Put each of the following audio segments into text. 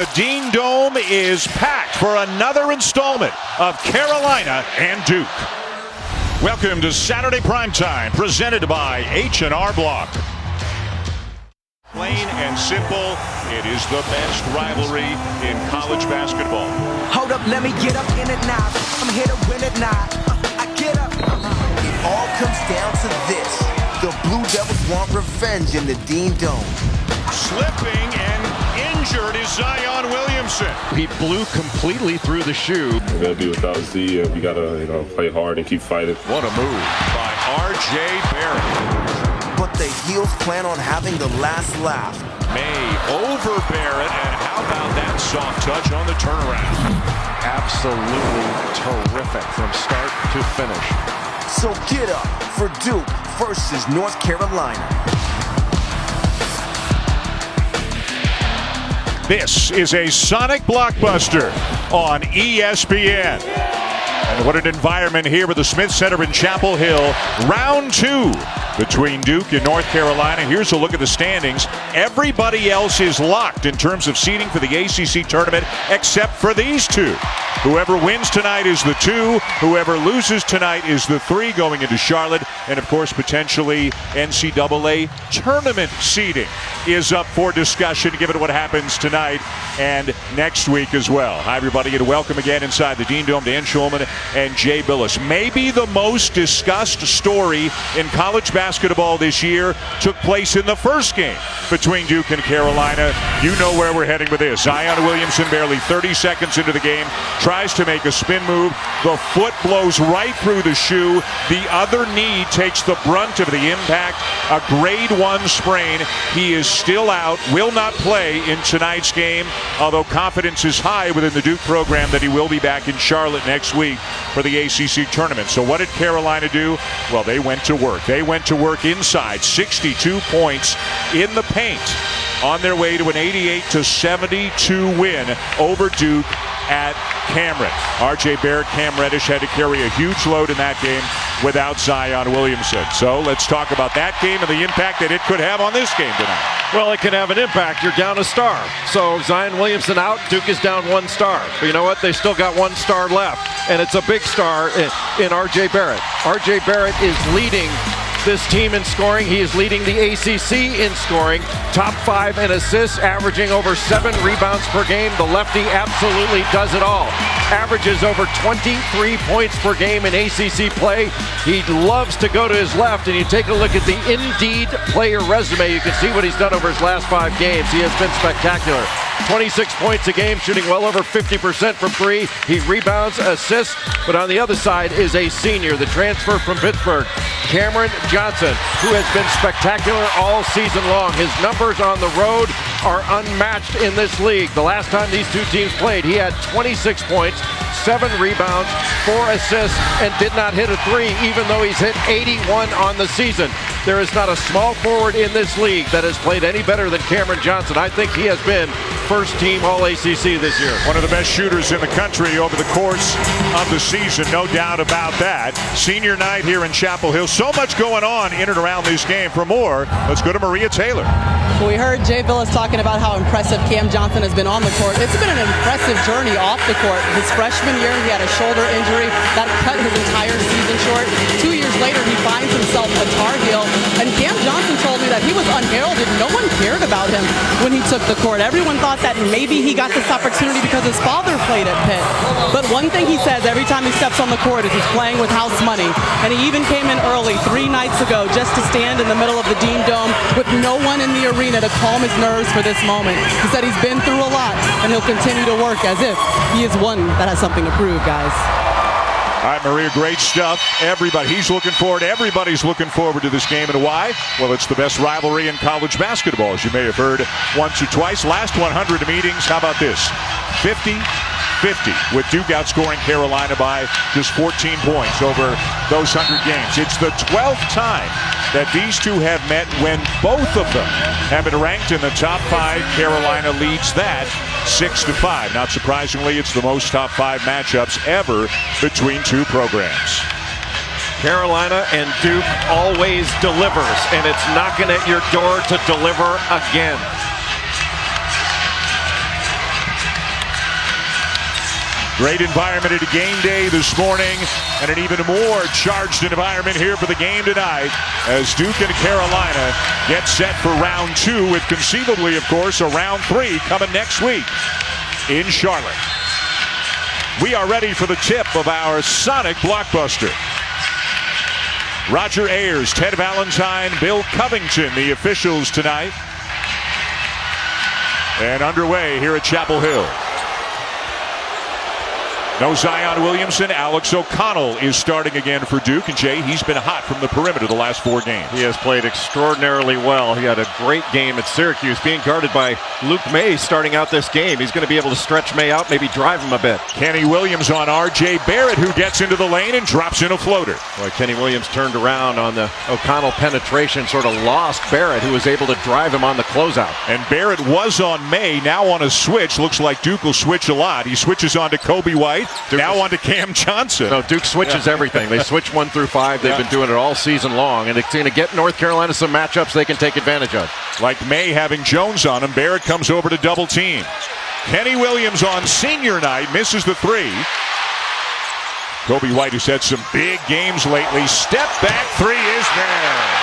The Dean Dome is packed for another installment of Carolina and Duke. Welcome to Saturday Primetime, presented by H&R Block. Plain and simple, it is the best rivalry in college basketball. Hold up, let me get up in it now. I'm here to win it now. I get up. It all comes down to this. The Blue Devils want revenge in the Dean Dome. Slipping and injured is Zion Williamson. He blew completely through the shoe. We're gonna be without Z, and we gotta, play hard and keep fighting. What a move by R.J. Barrett. But the Heels plan on having the last laugh. May over Barrett, and how about that soft touch on the turnaround? Absolutely terrific from start to finish. So get up for Duke versus North Carolina. This is a Sonic blockbuster on ESPN. And what an environment here with the Smith Center in Chapel Hill. Round 2 between Duke and North Carolina. Here's a look at the standings. Everybody else is locked in terms of seeding for the ACC tournament except for these two. Whoever wins tonight is the 2. Whoever loses tonight is the 3 going into Charlotte. And of course, potentially NCAA tournament seeding is up for discussion given what happens tonight and next week as well. Hi, everybody, and welcome again inside the Dean Dome to Dan Schulman and Jay Billis. Maybe the most discussed story in college basketball this year took place in the first game between Duke and Carolina. You know where we're heading with this. Zion Williamson, barely 30 seconds into the game, tries to make a spin move. The foot blows right through the shoe. The other knee takes the brunt of the impact. A grade 1 sprain. He is still out, will not play in tonight's game, although confidence is high within the Duke program that he will be back in Charlotte next week for the ACC tournament. So what did Carolina do? Well, they went to work. They went to work inside, 62 points in the paint on their way to an 88-72 win over Duke at Cameron. R.J. Barrett, Cam Reddish had to carry a huge load in that game without Zion Williamson. So let's talk about that game and the impact that it could have on this game tonight. Well, it can have an impact. You're down a star. So Zion Williamson out, Duke is down 1 star. But you know what? They still got 1 star left. And it's a big star in R.J. Barrett. R.J. Barrett is leading this team in scoring. He is leading the ACC in scoring. Top 5 in assists, averaging over 7 rebounds per game. The lefty absolutely does it all. Averages over 23 points per game in ACC play. He loves to go to his left, and you take a look at the Indeed player resume, you can see what he's done over his last 5 games. He has been spectacular. 26 points a game, shooting well over 50% from 3. He rebounds, assists, but on the other side is a senior, the transfer from Pittsburgh, Cameron Johnson, who has been spectacular all season long. His numbers on the road are unmatched in this league. The last time these two teams played, he had 26 points, 7 rebounds, 4 assists, and did not hit a 3, even though he's hit 81 on the season. There is not a small forward in this league that has played any better than Cameron Johnson. I think he has been first team All-ACC this year. One of the best shooters in the country over the course of the season, no doubt about that. Senior night here in Chapel Hill. So much going on in and around this game. For more, let's go to Maria Taylor. Well, we heard Jay Billis talking about how impressive Cam Johnson has been on the court. It's been an impressive journey off the court. His freshman year, he had a shoulder injury that cut his entire season short. 2 years later, he finds himself a Tar Heel. And Cam Johnson told me that he was unheralded. No one cared about him when he took the court. Everyone thought that maybe he got this opportunity because his father played at Pitt. But one thing he says every time he steps on the court is he's playing with house money. And he even came in early 3 nights ago just to stand in the middle of the Dean Dome with no one in the arena to calm his nerves for this moment. He said he's been through a lot and he'll continue to work as if he is one that has something to prove, guys. All right, Maria, great stuff. Everybody's looking forward to this game. And why? Well, it's the best rivalry in college basketball, as you may have heard once or twice. Last 100 meetings, how about this? 50-50, with Duke outscoring Carolina by just 14 points over those 100 games. It's the 12th time that these two have met when both of them have been ranked in the top 5. Carolina leads that 6-5. Not surprisingly, it's the most top 5 matchups ever between two programs. Carolina and Duke always delivers, and it's knocking at your door to deliver again. Great environment at a game day this morning, and an even more charged environment here for the game tonight as Duke and Carolina get set for round 2, with conceivably, of course, a round 3 coming next week in Charlotte. We are ready for the tip of our Sonic Blockbuster. Roger Ayers, Ted Valentine, Bill Covington, the officials tonight. And underway here at Chapel Hill. No Zion Williamson. Alex O'Connell is starting again for Duke. And Jay, he's been hot from the perimeter the last 4 games. He has played extraordinarily well. He had a great game at Syracuse, being guarded by Luke May starting out this game. He's going to be able to stretch May out, maybe drive him a bit. Kenny Williams on R.J. Barrett, who gets into the lane and drops in a floater. Boy, Kenny Williams turned around on the O'Connell penetration, sort of lost Barrett, who was able to drive him on the closeout. And Barrett was on May, now on a switch. Looks like Duke will switch a lot. He switches on to Kobe White. Now on to Cam Johnson. No, Duke switches everything. They switch 1 through 5. They've been doing it all season long, and it's going to get North Carolina some matchups they can take advantage of. Like May having Jones on him, Barrett comes over to double team. Kenny Williams on senior night misses the 3. Kobe White, who's had some big games lately, step back 3 is there.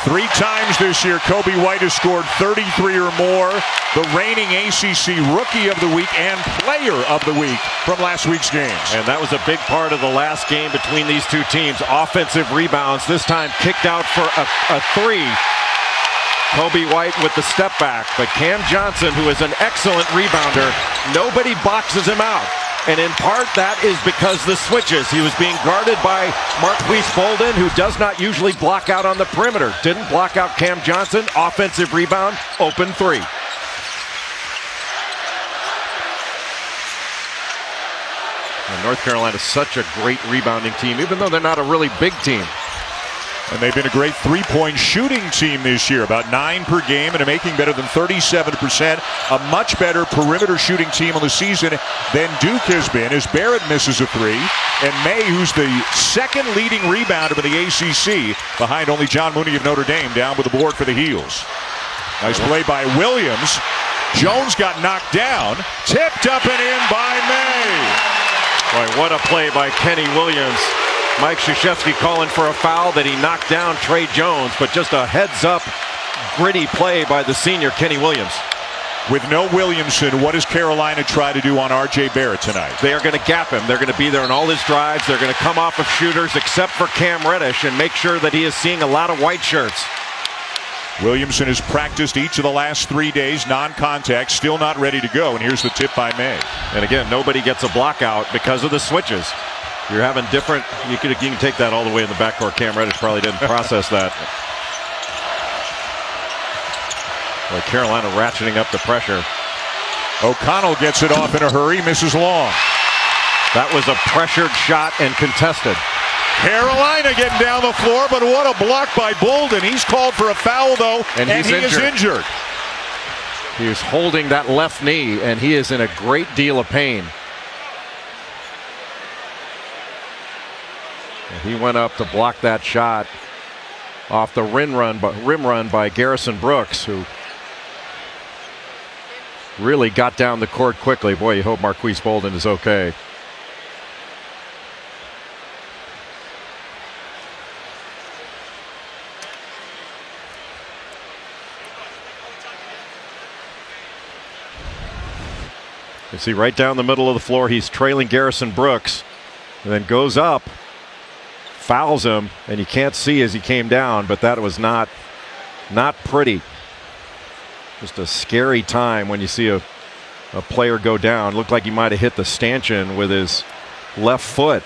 3 times this year, Kobe White has scored 33 or more. The reigning ACC Rookie of the Week and Player of the Week from last week's games. And that was a big part of the last game between these two teams. Offensive rebounds, this time kicked out for a 3. Kobe White with the step back. But Cam Johnson, who is an excellent rebounder, nobody boxes him out. And in part, that is because the switches. He was being guarded by Marquise Bolden, who does not usually block out on the perimeter. Didn't block out Cam Johnson. Offensive rebound, open 3. And North Carolina is such a great rebounding team, even though they're not a really big team. And they've been a great three-point shooting team this year, about 9 per game, and are making better than 37%. A much better perimeter shooting team on the season than Duke has been, as Barrett misses a 3. And May, who's the second leading rebounder in the ACC, behind only John Mooney of Notre Dame, down with the board for the Heels. Nice play by Williams. Jones got knocked down, tipped up and in by May. Boy, what a play by Kenny Williams. Mike Krzyzewski calling for a foul that he knocked down Trey Jones, but just a heads-up, gritty play by the senior Kenny Williams. With no Williamson, what does Carolina try to do on R.J. Barrett tonight? They are going to gap him. They're going to be there on all his drives. They're going to come off of shooters, except for Cam Reddish, and make sure that he is seeing a lot of white shirts. Williamson has practiced each of the last 3 days, non-contact, still not ready to go, and here's the tip by May. And again, nobody gets a block out because of the switches. You're having different, you can take that all the way in the backcourt. Cam Reddish probably didn't process that. Well, Carolina ratcheting up the pressure. O'Connell gets it off in a hurry, misses long. That was a pressured shot and contested. Carolina getting down the floor, but what a block by Bolden. He's called for a foul, though, and he is injured. He is holding that left knee, and he is in a great deal of pain. He went up to block that shot off the rim run by Garrison Brooks, who really got down the court quickly. Boy, you hope Marquise Bolden is okay. You see right down the middle of the floor, he's trailing Garrison Brooks, and then goes up, fouls him, and you can't see as he came down, but that was not pretty. Just a scary time when you see a player go down. Looked like he might have hit the stanchion with his left foot.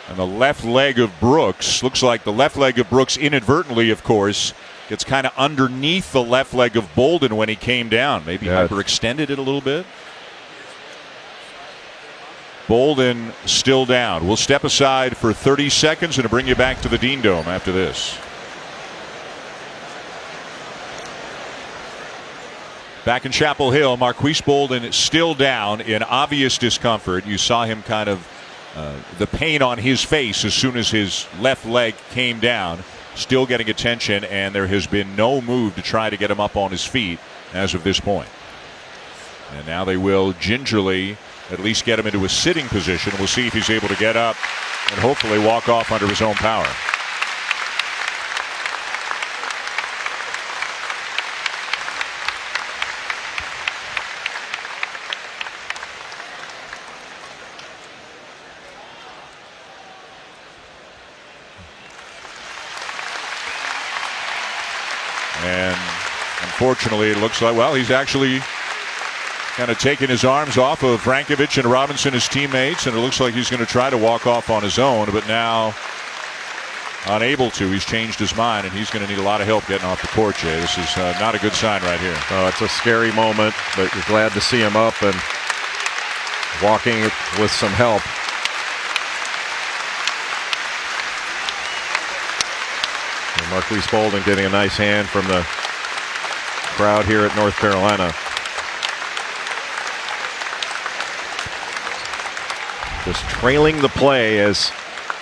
And the left leg of Brooks, looks like the left leg of Brooks inadvertently, of course, gets kind of underneath the left leg of Bolden when he came down. Maybe hyperextended it a little bit. Bolden still down. We'll step aside for 30 seconds and bring you back to the Dean Dome after this. Back in Chapel Hill, Marquise Bolden still down in obvious discomfort. You saw him kind of the pain on his face as soon as his left leg came down. Still getting attention, and there has been no move to try to get him up on his feet as of this point. And now they will gingerly at least get him into a sitting position. We'll see if he's able to get up and hopefully walk off under his own power. And unfortunately, it looks like, well, he's actually kind of taken his arms off of Vrankovic and Robinson, his teammates, and it looks like he's going to try to walk off on his own, but now unable to. He's changed his mind, and he's going to need a lot of help getting off the court, Jay. This is not a good sign right here. Oh, it's a scary moment, but you're glad to see him up and walking with some help. Marquise Bolden getting a nice hand from the crowd here at North Carolina. Just trailing the play as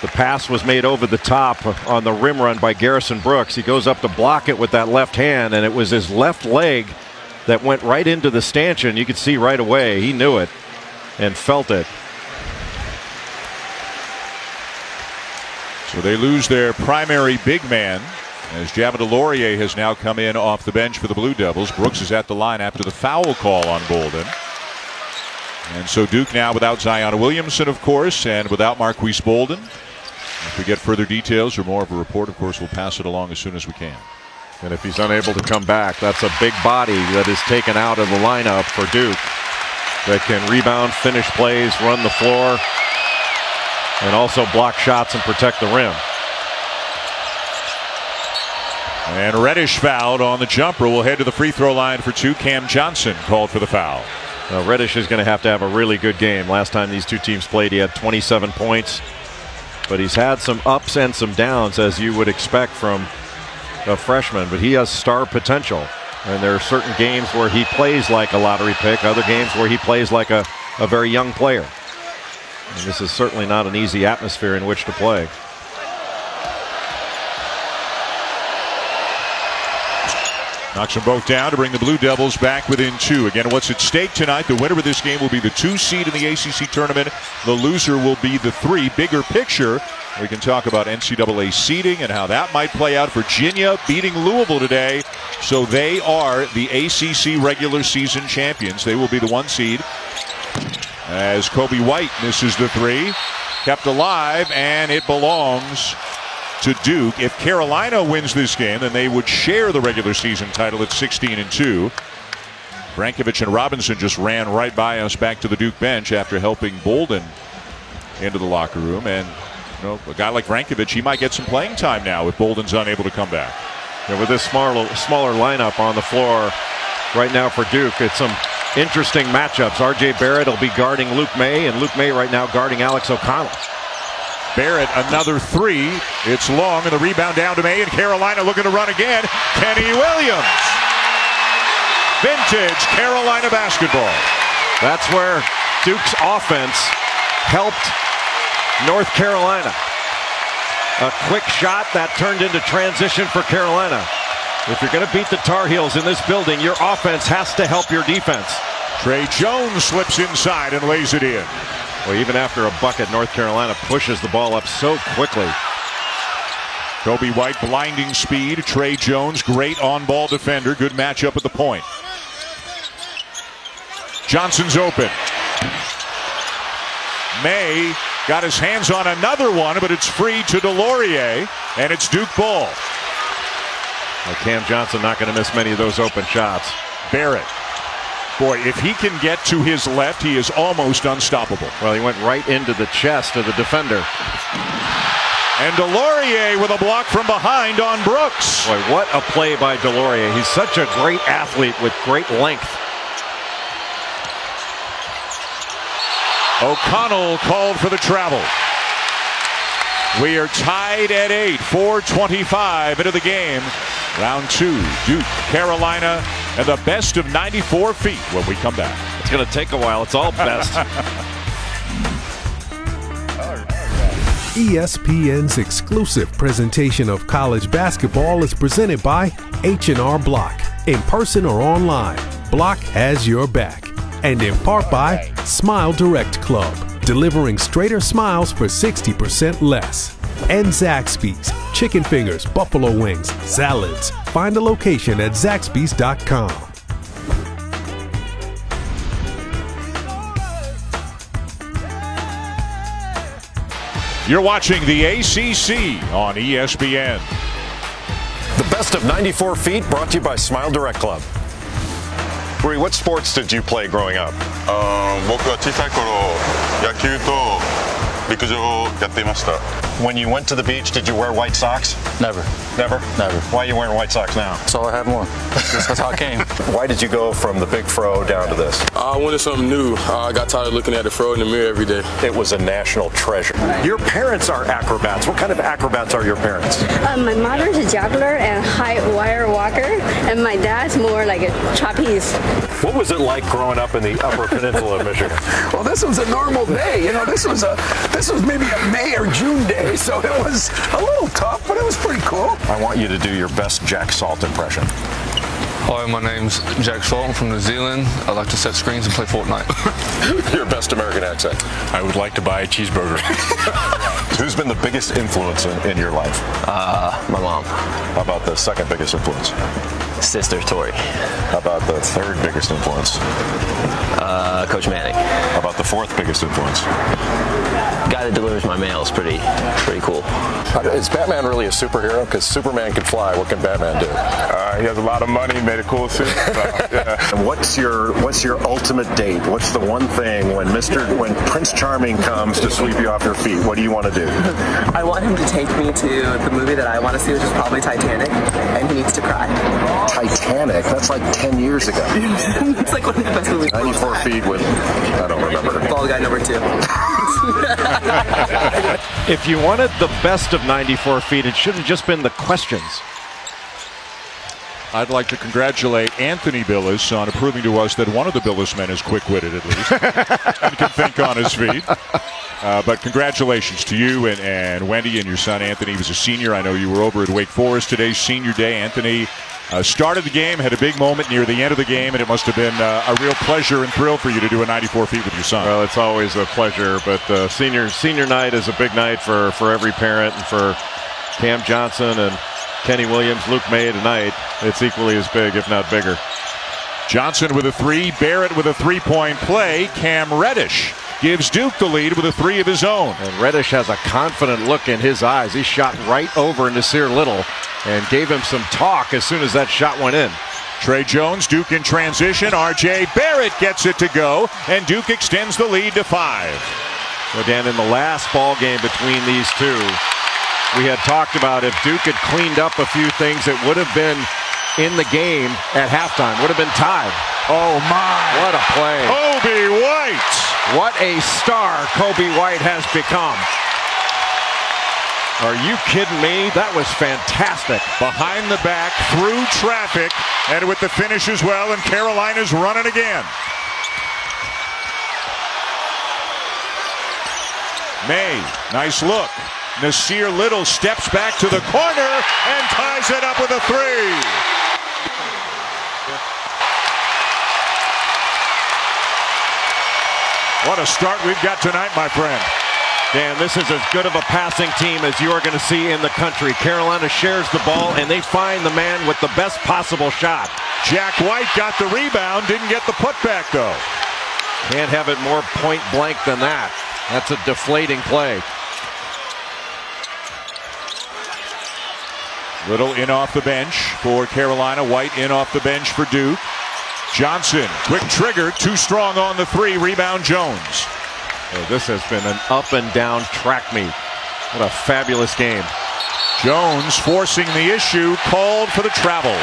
the pass was made over the top on the rim run by Garrison Brooks. He goes up to block it with that left hand, and it was his left leg that went right into the stanchion. You could see right away he knew it and felt it. So they lose their primary big man as Javin DeLaurier has now come in off the bench for the Blue Devils. Brooks is at the line after the foul call on Bolden. And so Duke now without Zion Williamson, of course, and without Marquise Bolden. If we get further details or more of a report, of course, we'll pass it along as soon as we can. And if he's unable to come back, that's a big body that is taken out of the lineup for Duke that can rebound, finish plays, run the floor, and also block shots and protect the rim. And Reddish fouled on the jumper. We'll head to the free throw line for two. Cam Johnson called for the foul. Now Reddish is going to have a really good game. Last time these two teams played, he had 27 points. But he's had some ups and some downs, as you would expect from a freshman. But he has star potential. And there are certain games where he plays like a lottery pick, other games where he plays like a very young player. And this is certainly not an easy atmosphere in which to play. Knocks them both down to bring the Blue Devils back within two. Again, what's at stake tonight? The winner of this game will be the 2 seed in the ACC tournament. The loser will be the 3. Bigger picture, we can talk about NCAA seeding and how that might play out. Virginia beating Louisville today, so they are the ACC regular season champions. They will be the 1 seed. As Kobe White misses the 3, kept alive, and it belongs to Duke. If Carolina wins this game, then they would share the regular season title at 16-2. Vrankovic and Robinson just ran right by us back to the Duke bench after helping Bolden into the locker room. And a guy like Vrankovic, he might get some playing time now if Bolden's unable to come back. Yeah, with this smaller lineup on the floor right now for Duke, it's some interesting matchups. R.J. Barrett will be guarding Luke May, and Luke May right now guarding Alex O'Connell. Barrett, another 3. It's long, and the rebound down to May, and Carolina looking to run again. Kenny Williams. Vintage Carolina basketball. That's where Duke's offense helped North Carolina. A quick shot that turned into transition for Carolina. If you're going to beat the Tar Heels in this building, your offense has to help your defense. Trey Jones slips inside and lays it in. Well, even after a bucket, North Carolina pushes the ball up so quickly. Kobe White, blinding speed. Trey Jones, great on-ball defender. Good matchup at the point. Johnson's open. May got his hands on another one, but it's free to DeLaurier, and it's Duke ball. Well, Cam Johnson not going to miss many of those open shots. Barrett. Boy, if he can get to his left, he is almost unstoppable. Well, he went right into the chest of the defender. And DeLaurier with a block from behind on Brooks. Boy, what a play by DeLaurier. He's such a great athlete with great length. O'Connell called for the travel. We are tied at 8, 4:25 into the game. Round 2, Duke, Carolina, and the best of 94 feet when we come back. It's going to take a while. It's all best. ESPN's exclusive presentation of college basketball is presented by H&R Block. In person or online, Block has your back. And in part by Smile Direct Club, delivering straighter smiles for 60% less. And Zaxby's, chicken fingers, buffalo wings, salads. Find a location at Zaxby's.com. You're watching the ACC on ESPN. The best of 94 feet brought to you by Smile Direct Club. Rui, what sports did you play growing up? 僕は小さい頃野球と陸上をやっていました。 When you went to the beach, did you wear white socks? Never. Never? Never. Why are you wearing white socks now? So I have more. That's how I came. Why did you go from the big fro down to this? I wanted something new. I got tired of looking at the fro in the mirror every day. It was a national treasure. Your parents are acrobats. What kind of acrobats are your parents? My mother's a juggler and high wire walker, and my dad's more like a trapeze. What was it like growing up in the Upper Peninsula of Michigan? Well, this was a normal day. You know, this was maybe a May or June day, so it was a little tough, but it was pretty cool. I want you to do your best Jack Salt impression. Hi, my name's Jack Salt. I'm from New Zealand. I like to set screens and play Fortnite. Your best American accent. I would like to buy a cheeseburger. Who's been the biggest influence in your life? My mom. How about the second biggest influence? Sister Tori. How about the third biggest influence? Coach Manning. How about the fourth biggest influence? Guy that delivers my mail is pretty cool. Is Batman really a superhero? Because Superman can fly. What can Batman do? He has a lot of money, made a cool suit. So, yeah. And what's your ultimate date? What's the one thing when Prince Charming comes to sweep you off your feet? What do you want to do? I want him to take me to the movie that I want to see, which is probably Titanic, and he needs to cry. Titanic? That's like 10 years ago. It's like one of the best movies. 94 feet with, I don't remember. Bald guy number 2. If you wanted the best of 94 feet, it should have just been the questions. I'd like to congratulate Anthony Billis on proving to us that one of the Billis men is quick-witted at least and can think on his feet. But congratulations to you and Wendy and your son Anthony. He was a senior. I know you were over at Wake Forest today, senior day. Anthony started the game, had a big moment near the end of the game, and it must have been a real pleasure and thrill for you to do a 94 feet with your son. Well, it's always a pleasure, but senior night is a big night for every parent, and for Cam Johnson and Kenny Williams, Luke May tonight, it's equally as big, if not bigger. Johnson with a 3, Barrett with a 3-point play. Cam Reddish gives Duke the lead with a 3 of his own. And Reddish has a confident look in his eyes. He shot right over Nasir Little and gave him some talk as soon as that shot went in. Trey Jones, Duke in transition. R.J. Barrett gets it to go, and Duke extends the lead to 5. So Dan, in the last ball game between these two, we had talked about if Duke had cleaned up a few things, it would have been in the game at halftime. Would have been tied. Oh, my. What a play. Kobe White. What a star Kobe White has become. Are you kidding me? That was fantastic. Behind the back, through traffic, and with the finish as well, and Carolina's running again. May, nice look. Nasir Little steps back to the corner and ties it up with a 3. What a start we've got tonight, my friend. Dan, this is as good of a passing team as you are going to see in the country. Carolina shares the ball, and they find the man with the best possible shot. Jack White got the rebound, didn't get the putback, though. Can't have it more point blank than that. That's a deflating play. Little in off the bench for Carolina. White in off the bench for Duke. Johnson, quick trigger, too strong on the 3. Rebound Jones. Well, this has been an up and down track meet. What a fabulous game. Jones forcing the issue, called for the travel.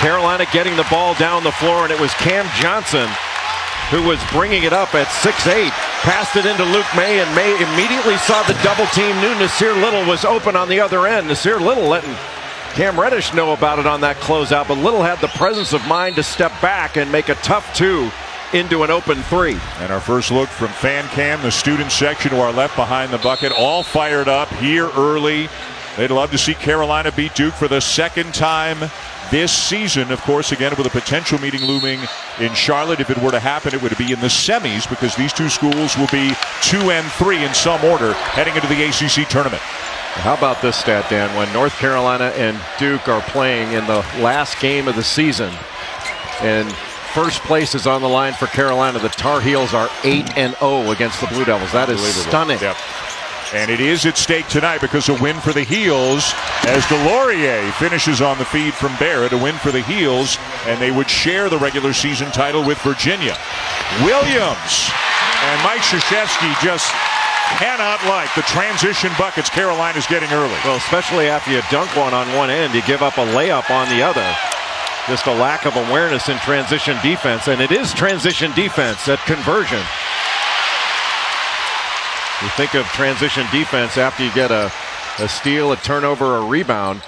Carolina getting the ball down the floor, and it was Cam Johnson who was bringing it up at 6'8". Passed it into Luke May, and May immediately saw the double team, knew Nasir Little was open on the other end. Nasir Little letting Cam Reddish know about it on that closeout, but Little had the presence of mind to step back and make a tough 2 into an open 3. And our first look from Fan Cam, the student section to our left behind the bucket, all fired up here early. They'd love to see Carolina beat Duke for the second time this season. Of course, again, with a potential meeting looming in Charlotte. If it were to happen, it would be in the semis because these two schools will be 2 and 3 in some order heading into the ACC tournament. How about this stat, Dan? When North Carolina and Duke are playing in the last game of the season, and first place is on the line for Carolina, the Tar Heels are 8-0 against the Blue Devils. That is stunning. Yep. And it is at stake tonight because a win for the Heels as DeLaurier finishes on the feed from Barrett. A win for the Heels, and they would share the regular season title with Virginia. Williams and Mike Krzyzewski just cannot like the transition buckets Carolina's getting early. Well, especially after you dunk one on one end, you give up a layup on the other. Just a lack of awareness in transition defense, and it is transition defense at conversion. You think of transition defense after you get a steal, a turnover, a rebound,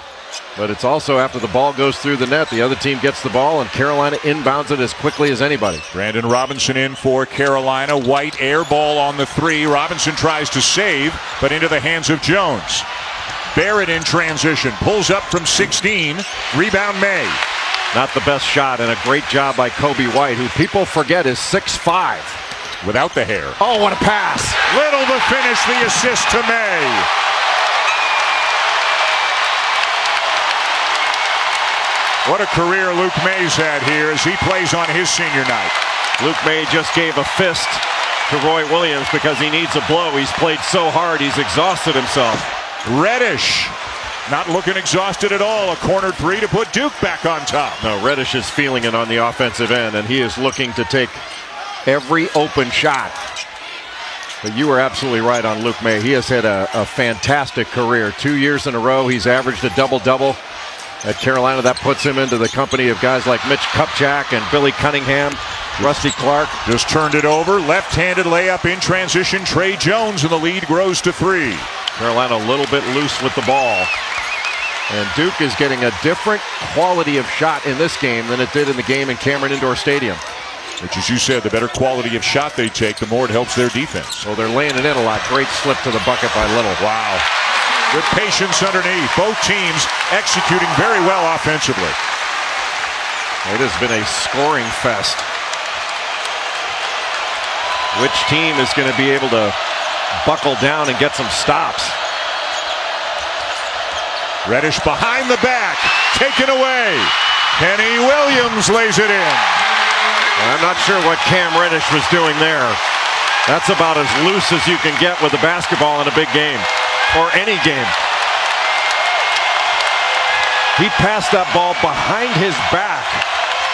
but it's also after the ball goes through the net, the other team gets the ball, and Carolina inbounds it as quickly as anybody. Brandon Robinson in for Carolina. White air ball on the 3. Robinson tries to save, but into the hands of Jones. Barrett in transition, pulls up from 16. Rebound May. Not the best shot, and a great job by Kobe White, who people forget is 6'5". Without the hair. Oh, what a pass. Little to finish, the assist to May. What a career Luke May's had here as he plays on his senior night. Luke May just gave a fist to Roy Williams because he needs a blow. He's played so hard, he's exhausted himself. Reddish not looking exhausted at all. A corner 3 to put Duke back on top. No, Reddish is feeling it on the offensive end, and he is looking to take every open shot. But you were absolutely right on Luke May. He has had a fantastic career. 2 years in a row, he's averaged a double-double at Carolina. That puts him into the company of guys like Mitch Kupchak and Billy Cunningham, Rusty Clark. Just turned it over. Left-handed layup in transition. Trey Jones, and the lead grows to 3. Carolina a little bit loose with the ball. And Duke is getting a different quality of shot in this game than it did in the game in Cameron Indoor Stadium. Which, as you said, the better quality of shot they take, the more it helps their defense. So they're laying it in a lot. Great slip to the bucket by Little. Wow. Good patience underneath. Both teams executing very well offensively. It has been a scoring fest. Which team is going to be able to buckle down and get some stops? Reddish behind the back. Taken away. Kenny Williams lays it in. I'm not sure what Cam Reddish was doing there. That's about as loose as you can get with a basketball in a big game, or any game. He passed that ball behind his back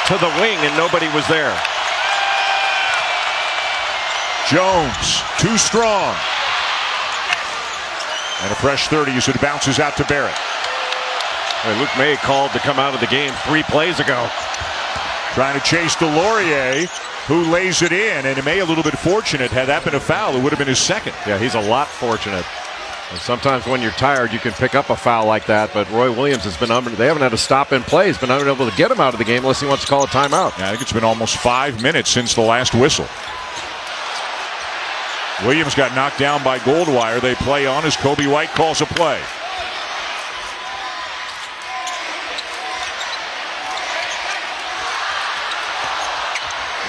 to the wing, and nobody was there. Jones, too strong. And a fresh 30 as it bounces out to Barrett. Luke May called to come out of the game 3 plays ago. Trying to chase DeLaurier, who lays it in, and May a little bit fortunate. Had that been a foul, it would have been his second. Yeah, he's a lot fortunate. And sometimes when you're tired, you can pick up a foul like that, but Roy Williams has been they haven't had to stop in play. He's been unable to get him out of the game unless he wants to call a timeout. Yeah, I think it's been almost 5 minutes since the last whistle. Williams got knocked down by Goldwire. They play on as Kobe White calls a play.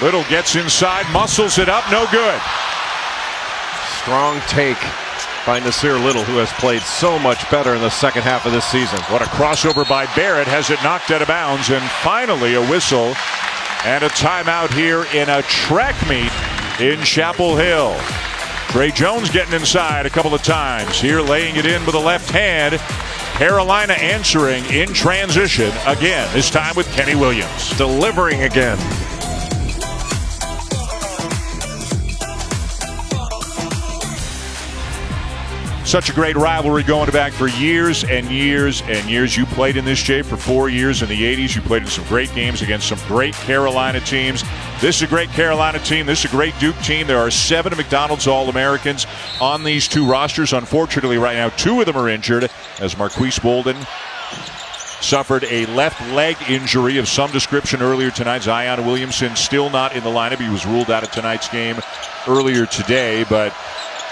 Little gets inside, muscles it up, no good. Strong take by Nasir Little, who has played so much better in the second half of this season. What a crossover by Barrett, has it knocked out of bounds, and finally a whistle and a timeout here in a track meet in Chapel Hill. Trey Jones getting inside a couple of times here, laying it in with a left hand. Carolina answering in transition again, this time with Kenny Williams. Delivering again. Such a great rivalry going back for years and years and years. You played in this, Jay, for 4 years in the 80s. You played in some great games against some great Carolina teams. This is a great Carolina team. This is a great Duke team. There are 7 McDonald's All-Americans on these 2 rosters. Unfortunately, right now, 2 of them are injured as Marquise Bolden suffered a left leg injury of some description earlier tonight. Zion Williamson still not in the lineup. He was ruled out of tonight's game earlier today, but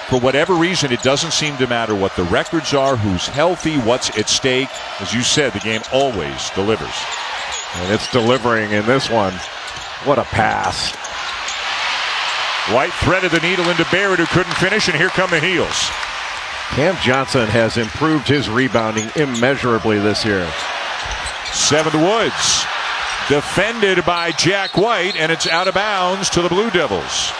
for whatever reason, it doesn't seem to matter what the records are, who's healthy, what's at stake. As you said, the game always delivers. And it's delivering in this one. What a pass. White threaded the needle into Barrett, who couldn't finish, and here come the heels. Cam Johnson has improved his rebounding immeasurably this year. Seventh Woods. Defended by Jack White, and it's out of bounds to the Blue Devils.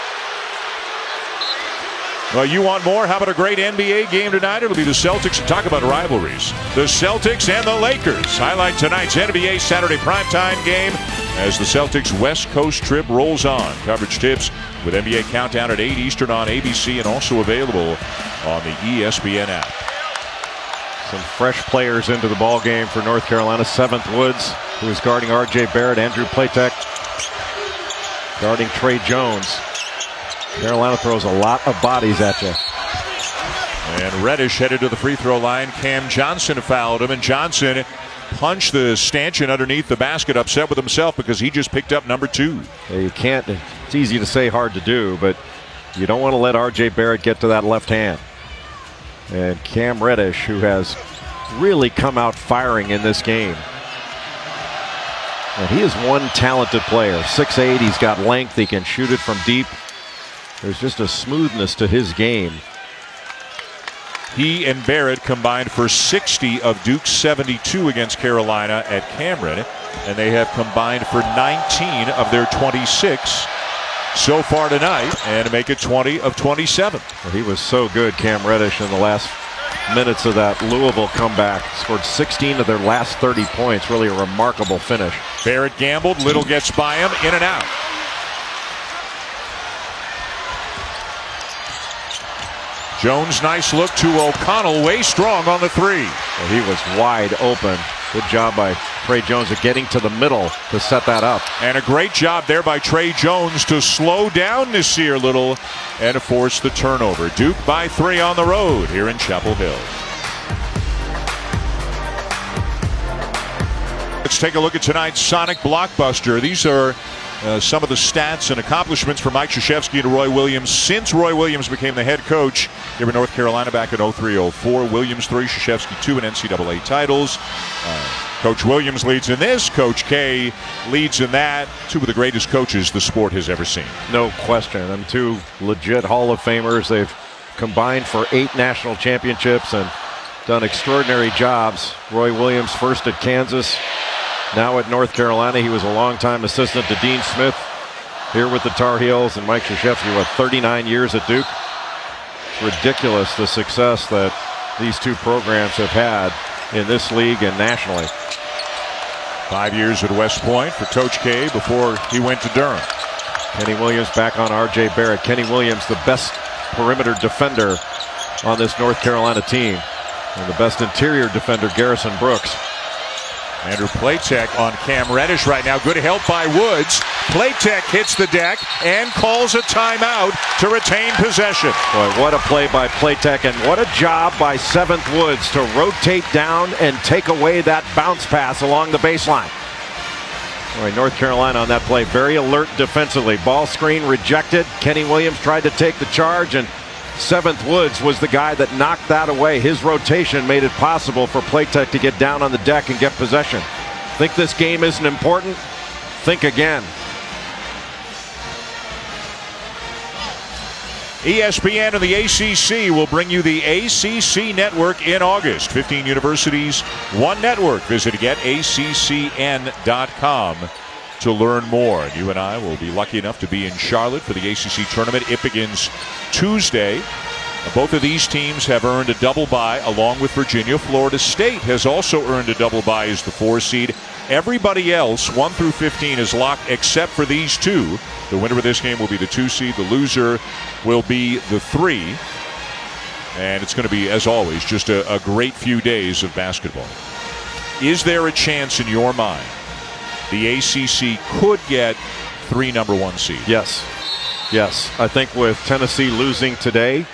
Well, you want more? How about a great NBA game tonight? It'll be the Celtics, and talk about rivalries. The Celtics and the Lakers highlight tonight's NBA Saturday primetime game as the Celtics West Coast trip rolls on. Coverage tips with NBA Countdown at 8 Eastern on ABC and also available on the ESPN app. Some fresh players into the ball game for North Carolina. Seventh Woods, who is guarding R.J. Barrett. Andrew Platek guarding Trey Jones. Carolina throws a lot of bodies at you. And Reddish headed to the free throw line. Cam Johnson fouled him, and Johnson punched the stanchion underneath the basket, upset with himself because he just picked up number 2. You can't, it's easy to say, hard to do, but you don't want to let R.J. Barrett get to that left hand. And Cam Reddish, who has really come out firing in this game. And he is one talented player. 6'8", he's got length, he can shoot it from deep. There's just a smoothness to his game. He and Barrett combined for 60 of Duke's 72 against Carolina at Cameron, and they have combined for 19 of their 26 so far tonight, and make it 20 of 27. Well, he was so good, Cam Reddish, in the last minutes of that Louisville comeback. Scored 16 of their last 30 points. Really a remarkable finish. Barrett gambled. Little gets by him. In and out. Jones, nice look to O'Connell, way strong on the 3. Well, he was wide open. Good job by Trey Jones at getting to the middle to set that up. And a great job there by Trey Jones to slow down Nasir Little and force the turnover. Duke by 3 on the road here in Chapel Hill. Let's take a look at tonight's Sonic Blockbuster. These are some of the stats and accomplishments for Mike Krzyzewski and Roy Williams since Roy Williams became the head coach here in North Carolina back in 03-04. Williams 3, Krzyzewski 2 in NCAA titles. Coach Williams leads in this. Coach K leads in that. 2 of the greatest coaches the sport has ever seen. No question. And 2 legit Hall of Famers. They've combined for 8 national championships and done extraordinary jobs. Roy Williams first at Kansas, now at North Carolina. He was a longtime assistant to Dean Smith here with the Tar Heels, and Mike Krzyzewski with 39 years at Duke. It's ridiculous the success that these 2 programs have had in this league and nationally. 5 years at West Point for Coach K before he went to Durham. Kenny Williams back on R.J. Barrett. Kenny Williams, the best perimeter defender on this North Carolina team. And the best interior defender, Garrison Brooks. Andrew Platek on Cam Reddish right now. Good help by Woods. Platek hits the deck and calls a timeout to retain possession. Boy, what a play by Platek, and what a job by 7th Woods to rotate down and take away that bounce pass along the baseline. Boy, North Carolina on that play, very alert defensively. Ball screen rejected. Kenny Williams tried to take the charge, and 7th Woods was the guy that knocked that away. His rotation made it possible for Platek to get down on the deck and get possession. Think this game isn't important? Think again. ESPN and the ACC will bring you the ACC Network in August. 15 universities, 1 network. Visit getaccn.com to learn more. And you and I will be lucky enough to be in Charlotte for the ACC tournament. It begins Tuesday. Both of these teams have earned a double bye along with Virginia. Florida State has also earned a double bye as the 4 seed. Everybody else, 1 through 15, is locked except for these 2. The winner of this game will be the 2 seed. The loser will be the 3. And it's going to be, as always, just a great few days of basketball. Is there a chance in your mind the ACC could get 3 number 1 seeds? Yes. Yes. I think with Tennessee losing today,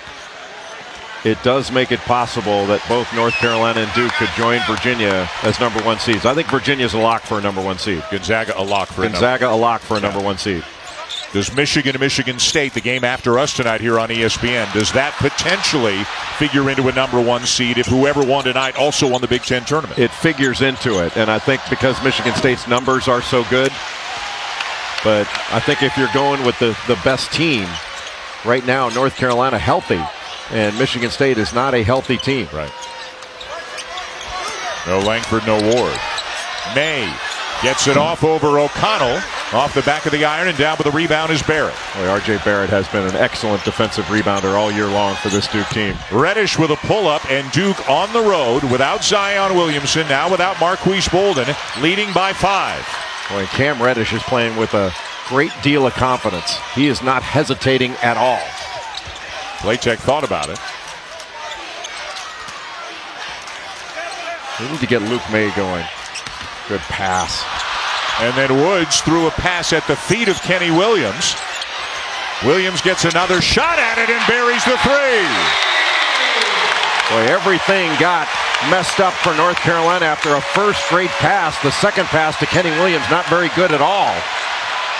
it does make it possible that both North Carolina and Duke could join Virginia as number 1 seeds. I think Virginia's a lock for a number 1 seed. Gonzaga a lock for a number 1 seed. Does Michigan and Michigan State, the game after us tonight here on ESPN, does that potentially figure into a number 1 seed if whoever won tonight also won the Big Ten tournament? It figures into it, and I think because Michigan State's numbers are so good, but I think if you're going with the best team right now, North Carolina healthy, and Michigan State is not a healthy team. Right. No Langford, no Ward. May gets it off over O'Connell, off the back of the iron, and down with the rebound is Barrett. Boy, R.J. Barrett has been an excellent defensive rebounder all year long for this Duke team. Reddish with a pull-up, and Duke on the road without Zion Williamson, now without Marquise Bolden, leading by 5. Boy, Cam Reddish is playing with a great deal of confidence. He is not hesitating at all. Platek thought about it. We need to get Luke May going. Good pass. And then Woods threw a pass at the feet of Kenny Williams. Williams gets another shot at it and buries the 3. Boy, everything got messed up for North Carolina after a first straight pass. The second pass to Kenny Williams, not very good at all.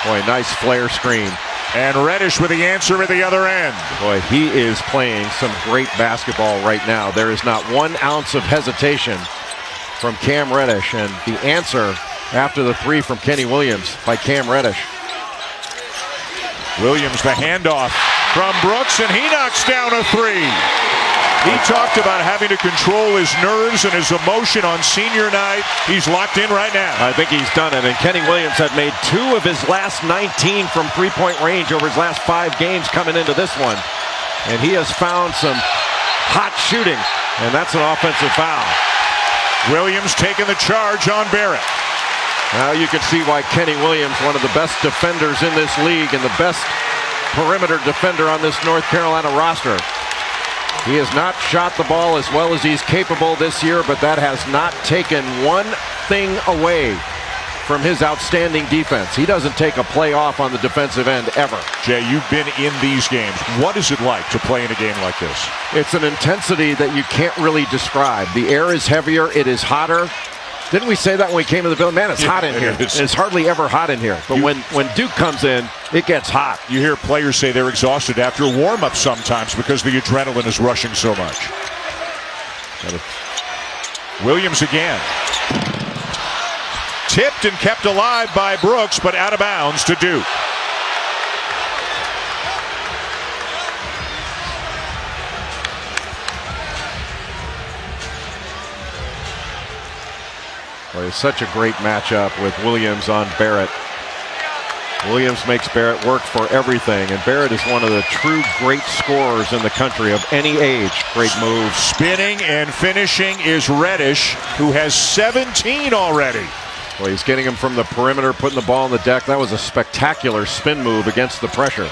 Boy, nice flare screen. And Reddish with the answer at the other end. Boy, he is playing some great basketball right now. There is not 1 ounce of hesitation from Cam Reddish, and the answer after the 3 from Kenny Williams by Cam Reddish. Williams the handoff from Brooks, and he knocks down a 3. He talked about having to control his nerves and his emotion on senior night. He's locked in right now. I think he's done it, and Kenny Williams had made 2 of his last 19 from three-point range over his last 5 games coming into this one. And he has found some hot shooting, and that's an offensive foul. Williams taking the charge on Barrett. Now you can see why Kenny Williams, one of the best defenders in this league and the best perimeter defender on this North Carolina roster. He has not shot the ball as well as he's capable this year, but that has not taken one thing away from his outstanding defense. He doesn't take a play off on the defensive end ever. Jay, you've been in these games. What is it like to play in a game like this? It's an intensity that you can't really describe. The air is heavier. It is hotter. Didn't we say that when we came to the building? Man, it's hot in here. It's hardly ever hot in here. But when Duke comes in, it gets hot. You hear players say they're exhausted after warm-up sometimes because the adrenaline is rushing so much. Williams again. Tipped and kept alive by Brooks, but out of bounds to Duke. Well, it's such a great matchup with Williams on Barrett. Williams makes Barrett work for everything, and Barrett is one of the true great scorers in the country of any age. Great move. Spinning and finishing is Reddish, who has 17 already. Well, he's getting him from the perimeter, putting the ball on the deck. That was a spectacular spin move against the pressure.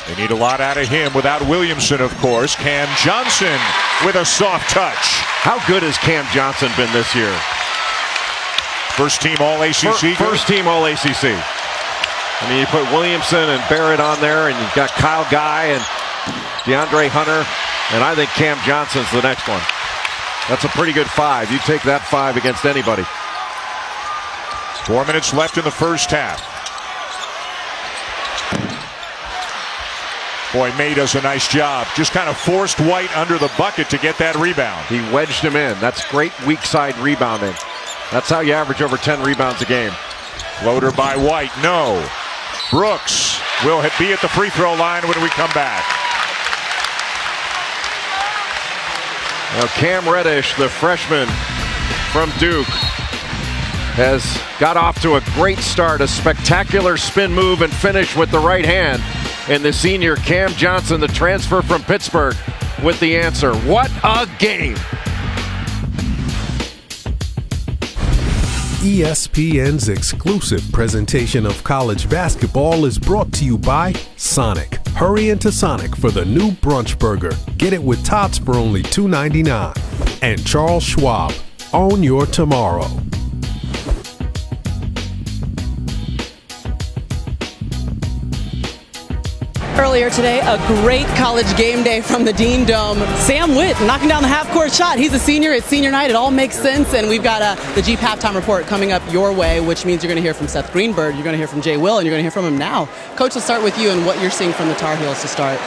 They need a lot out of him without Williamson, of course. Cam Johnson with a soft touch. How good has Cam Johnson been this year? First team All-ACC? First team All-ACC. I mean, you put Williamson and Barrett on there, and you've got Kyle Guy and DeAndre Hunter, and I think Cam Johnson's the next one. That's a pretty good 5. You take that 5 against anybody. 4 minutes left in the first half. Boy, May does a nice job. Just kind of forced White under the bucket to get that rebound. He wedged him in. That's great weak side rebounding. That's how you average over 10 rebounds a game. Floater by White, no. Brooks will be at the free throw line when we come back. Now Cam Reddish, the freshman from Duke, has got off to a great start. A spectacular spin move and finish with the right hand. And the senior Cam Johnson, the transfer from Pittsburgh, with the answer. What a game! ESPN's exclusive presentation of college basketball is brought to you by Sonic. Hurry into Sonic for the new brunch burger. Get it with tots for only $2.99. And Charles Schwab. Own your tomorrow. Earlier today, a great college game day from the Dean Dome. Sam Witt knocking down the half-court shot. He's a senior. It's senior night. It all makes sense. And we've got the Jeep halftime report coming up your way, which means you're going to hear from Seth Greenberg, you're going to hear from Jay Will, and you're going to hear from him now. Coach, let's start with you and what you're seeing from the Tar Heels to start.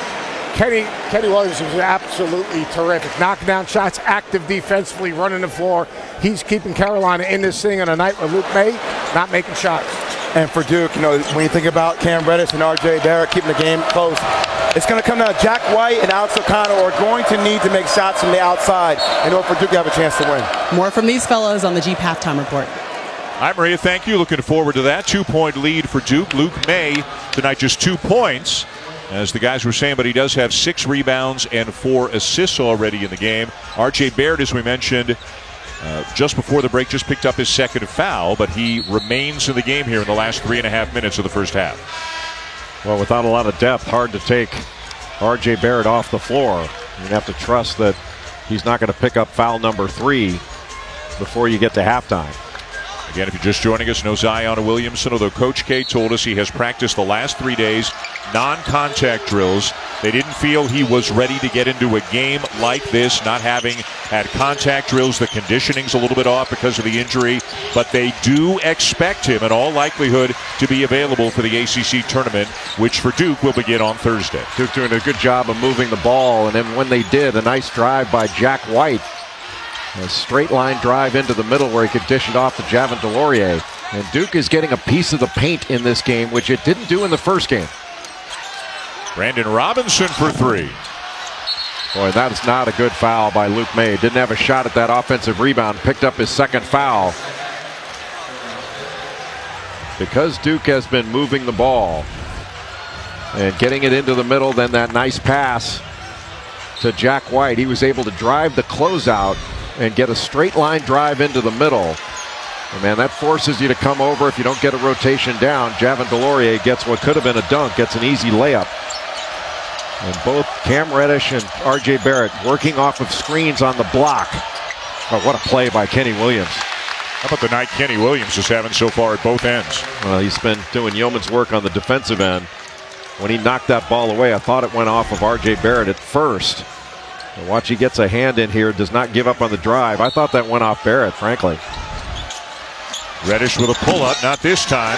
Kenny Williams was absolutely terrific. Knocking down shots, active defensively, running the floor. He's keeping Carolina in this thing on a night with Luke May not making shots. And for Duke, when you think about Cam Reddish and R.J. Barrett keeping the game close, it's going to come down to Jack White and Alex O'Connor are going to need to make shots from the outside in order for Duke to have a chance to win. More from these fellows on the Jeep halftime report. All right, Maria, thank you. Looking forward to that. 2-point lead for Duke. Luke May tonight just 2 points, as the guys were saying, but he does have 6 rebounds and 4 assists already in the game. R.J. Barrett, as we mentioned, just before the break, just picked up his second foul, but he remains in the game here in the last 3.5 minutes of the first half. Well, without a lot of depth, hard to take R.J. Barrett off the floor. You have to trust that he's not going to pick up foul number 3 before you get to halftime. Again, if you're just joining us, no Zion Williamson, although Coach K told us he has practiced the last 3 days, non-contact drills. They didn't feel he was ready to get into a game like this, not having had contact drills. The conditioning's a little bit off because of the injury, but they do expect him, in all likelihood, to be available for the ACC tournament, which for Duke will begin on Thursday. Duke doing a good job of moving the ball, and then when they did, a nice drive by Jack White. A straight line drive into the middle where he could dish it off to Javin DeLaurier. And Duke is getting a piece of the paint in this game, which it didn't do in the first game. Brandon Robinson for 3. Boy, that is not a good foul by Luke May. Didn't have a shot at that offensive rebound. Picked up his second foul. Because Duke has been moving the ball and getting it into the middle, then that nice pass to Jack White. He was able to drive the closeout and get a straight line drive into the middle. And man, that forces you to come over if you don't get a rotation down. Javin DeLaurier gets what could have been a dunk, gets an easy layup. And both Cam Reddish and R.J. Barrett working off of screens on the block. Oh, what a play by Kenny Williams. How about the night Kenny Williams is having so far at both ends? Well, he's been doing yeoman's work on the defensive end. When he knocked that ball away, I thought it went off of R.J. Barrett at first. And watch, he gets a hand in here, does not give up on the drive. I thought that went off Barrett, frankly. Reddish with a pull-up, not this time.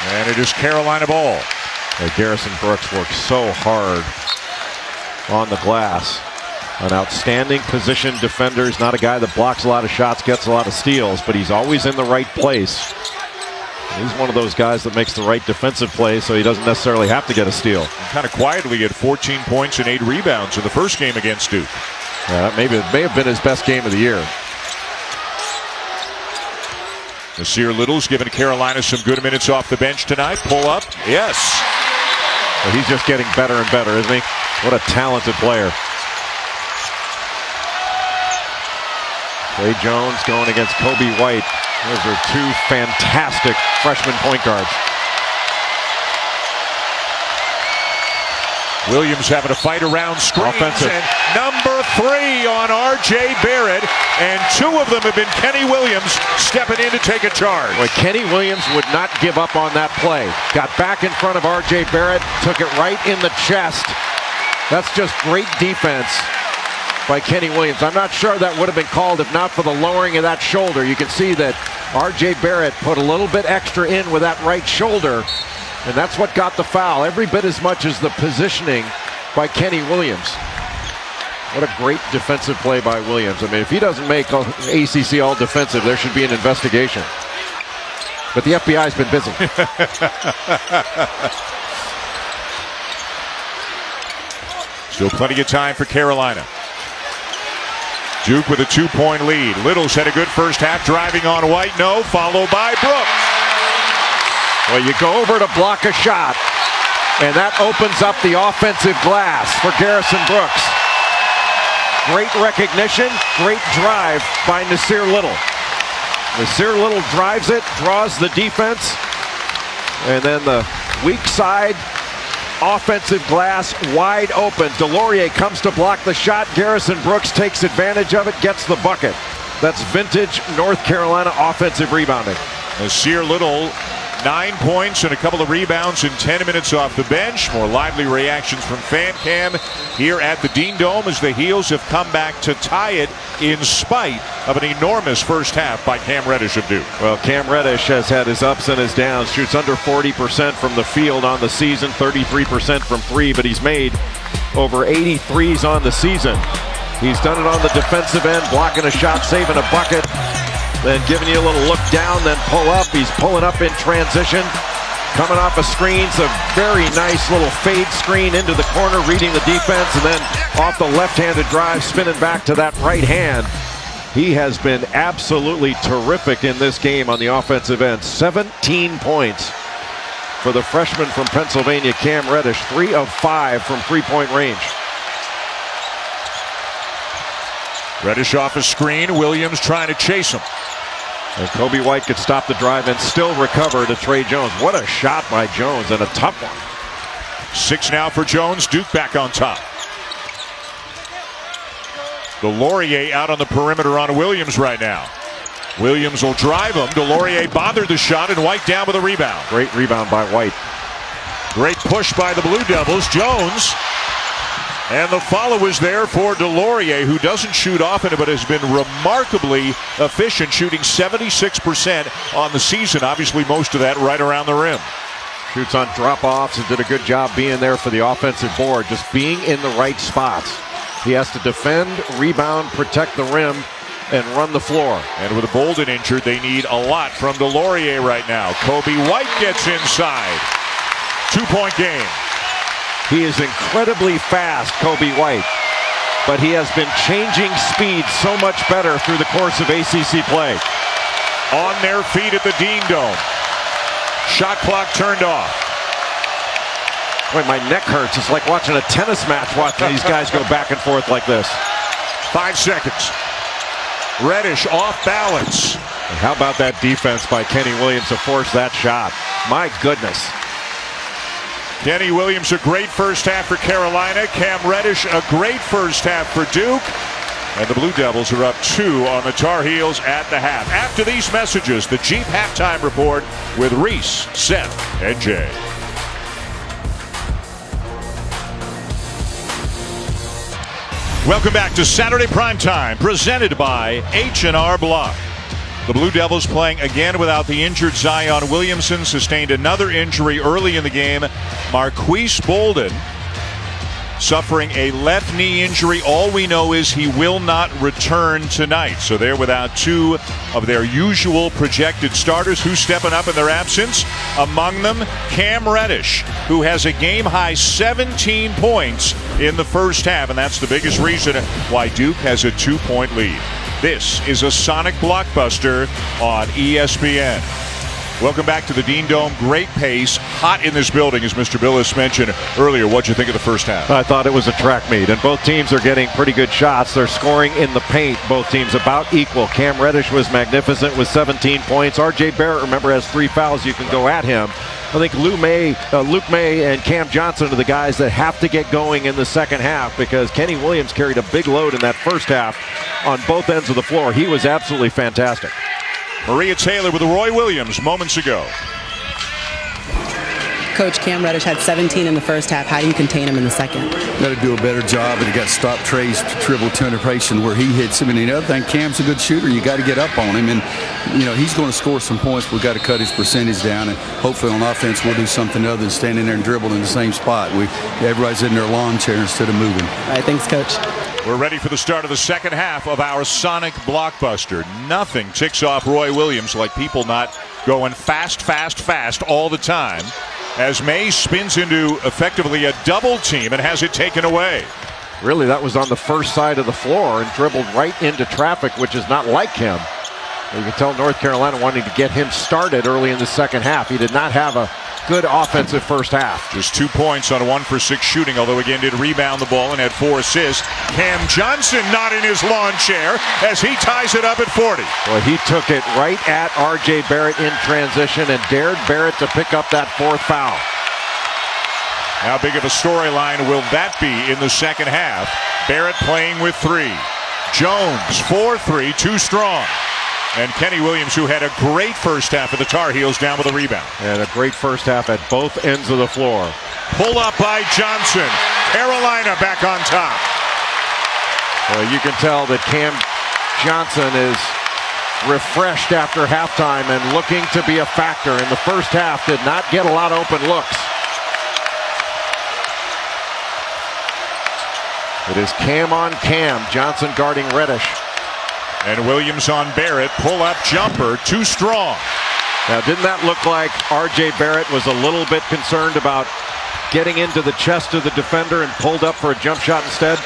And it is Carolina ball. Garrison Brooks works so hard on the glass. An outstanding position defender. He's not a guy that blocks a lot of shots, gets a lot of steals, but he's always in the right place. He's one of those guys that makes the right defensive play, so he doesn't necessarily have to get a steal. And kind of quietly had 14 points and 8 rebounds in the first game against Duke. Yeah, that may have been his best game of the year. Nasir Little's giving Carolina some good minutes off the bench tonight. Pull up, yes. Well, he's just getting better and better, isn't he? What a talented player. Trey Jones going against Kobe White. Those are 2 fantastic freshman point guards. Williams having to fight around screens. Offensive. And number 3 on R.J. Barrett. And 2 of them have been Kenny Williams stepping in to take a charge. Boy, Kenny Williams would not give up on that play. Got back in front of R.J. Barrett, took it right in the chest. That's just great defense by Kenny Williams. I'm not sure that would have been called if not for the lowering of that shoulder. You can see that R.J. Barrett put a little bit extra in with that right shoulder, and that's what got the foul, every bit as much as the positioning by Kenny Williams. What a great defensive play by Williams. I mean, if he doesn't make ACC all defensive, there should be an investigation. But the FBI's been busy. Still plenty of time for Carolina. Duke with a 2-point lead. Little's had a good first half driving on White. No, followed by Brooks. Well, you go over to block a shot, and that opens up the offensive glass for Garrison Brooks. Great recognition, great drive by Nasir Little. Nasir Little drives it, draws the defense, and then the weak side offensive glass wide open. DeLaurier comes to block the shot. Garrison Brooks takes advantage of it, gets the bucket. That's vintage North Carolina offensive rebounding. Nasir Little 9 points and a couple of rebounds in 10 minutes off the bench. More lively reactions from Fan Cam here at the Dean Dome as the Heels have come back to tie it in spite of an enormous first half by Cam Reddish of Duke. Well, Cam Reddish has had his ups and his downs. Shoots under 40% from the field on the season, 33% from three, but he's made over 80 threes on the season. He's done it on the defensive end, blocking a shot, saving a bucket, then giving you a little look down, then pull up. He's pulling up in transition, coming off a screen. It's a very nice little fade screen into the corner, reading the defense, and then off the left-handed drive, spinning back to that right hand. He has been absolutely terrific in this game on the offensive end. 17 points for the freshman from Pennsylvania, Cam Reddish, 3 of 5 from three-point range. Reddish off a screen. Williams trying to chase him. And Kobe White could stop the drive and still recover to Trey Jones. What a shot by Jones, and a tough one. 6 now for Jones. Duke back on top. DeLaurier out on the perimeter on Williams right now. Williams will drive him. DeLaurier bothered the shot, and White down with a rebound. Great rebound by White. Great push by the Blue Devils. Jones. And the follow is there for DeLaurier, who doesn't shoot often but has been remarkably efficient, shooting 76% on the season. Obviously, most of that right around the rim. Shoots on drop-offs and did a good job being there for the offensive board, just being in the right spots. He has to defend, rebound, protect the rim, and run the floor. And with Bolden injured, they need a lot from DeLaurier right now. Kobe White gets inside. 2-point game. He is incredibly fast, Kobe White, but he has been changing speed so much better through the course of ACC play. On their feet at the Dean Dome. Shot clock turned off. Boy, my neck hurts. It's like watching a tennis match, watching these guys go back and forth like this. 5 seconds. Reddish off balance. And how about that defense by Kenny Williams to force that shot? My goodness. Kenny Williams, a great first half for Carolina. Cam Reddish, a great first half for Duke. And the Blue Devils are up 2 on the Tar Heels at the half. After these messages, the Jeep halftime report with Reese, Seth, and Jay. Welcome back to Saturday Primetime, presented by H&R Block. The Blue Devils playing again without the injured Zion Williamson. Sustained another injury early in the game. Marquise Bolden suffering a left knee injury. All we know is he will not return tonight. So they're without 2 of their usual projected starters. Who's stepping up in their absence? Among them, Cam Reddish, who has a game-high 17 points in the first half. And that's the biggest reason why Duke has a 2-point lead. This is a Sonic blockbuster on ESPN. Welcome back to the Dean Dome. Great pace, hot in this building, as Mr. Billis mentioned earlier. What'd you think of the first half? I thought it was a track meet, and both teams are getting pretty good shots. They're scoring in the paint. Both teams about equal. Cam Reddish was magnificent with 17 points. R.J. Barrett, remember, has 3 fouls. You can go at him. I think Luke May and Cam Johnson are the guys that have to get going in the second half, because Kenny Williams carried a big load in that first half on both ends of the floor. He was absolutely fantastic. Maria Taylor with Roy Williams moments ago. Coach, Cam Reddish had 17 in the first half. How do you contain him in the second? Got to do a better job, and you got to stop Trey's dribble penetration where he hits him. And the other thing, Cam's a good shooter. You got to get up on him, and he's going to score some points. We've got to cut his percentage down, and hopefully on offense we'll do something other than standing there and dribbling in the same spot. Everybody's in their lawn chair instead of moving. All right, thanks, Coach. We're ready for the start of the second half of our Sonic blockbuster. Nothing ticks off Roy Williams like people not going fast all the time, as May spins into effectively a double team and has it taken away. Really, that was on the first side of the floor and dribbled right into traffic, which is not like him. You can tell North Carolina wanting to get him started early in the second half. He did not have a good offensive first half. Just 2 points on a 1-for-6 shooting, although again did rebound the ball and had 4 assists. Cam Johnson not in his lawn chair as he ties it up at 40. Well, he took it right at R.J. Barrett in transition and dared Barrett to pick up that 4th foul. How big of a storyline will that be in the second half? Barrett playing with 3. Jones 4-3, too strong. And Kenny Williams, who had a great first half of the Tar Heels, down with a rebound. And a great first half at both ends of the floor. Pull up by Johnson. Carolina back on top. Well, you can tell that Cam Johnson is refreshed after halftime and looking to be a factor. In the first half, did not get a lot of open looks. It is Cam on Cam. Johnson guarding Reddish. And Williams on Barrett. Pull-up jumper. Too strong. Now, didn't that look like R.J. Barrett was a little bit concerned about getting into the chest of the defender and pulled up for a jump shot instead?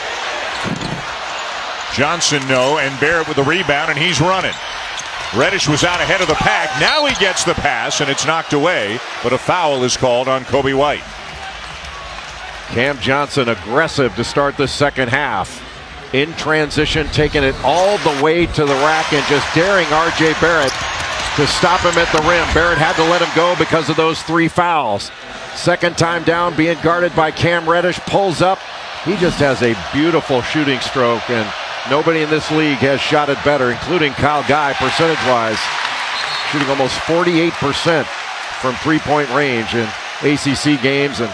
Johnson, no, and Barrett with the rebound, and he's running. Reddish was out ahead of the pack. Now he gets the pass, and it's knocked away, but a foul is called on Coby White. Cam Johnson aggressive to start the second half. In transition, taking it all the way to the rack and just daring R.J. Barrett to stop him at the rim. Barrett had to let him go because of those 3 fouls. Second time down, being guarded by Cam Reddish, pulls up. He just has a beautiful shooting stroke, and nobody in this league has shot it better, including Kyle Guy, percentage-wise. Shooting almost 48% from three-point range in ACC games and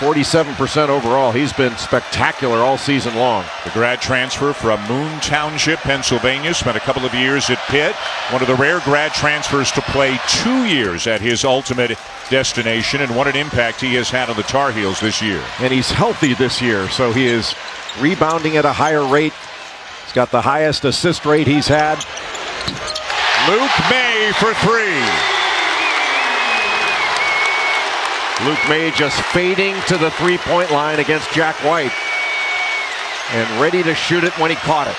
47% overall. He's been spectacular all season long. The grad transfer from Moon Township, Pennsylvania. Spent a couple of years at Pitt. One of the rare grad transfers to play 2 years at his ultimate destination, and what an impact he has had on the Tar Heels this year. And he's healthy this year, so he is rebounding at a higher rate. He's got the highest assist rate he's had. Luke May for 3. Luke May just fading to the three-point line against Jack White. And ready to shoot it when he caught it.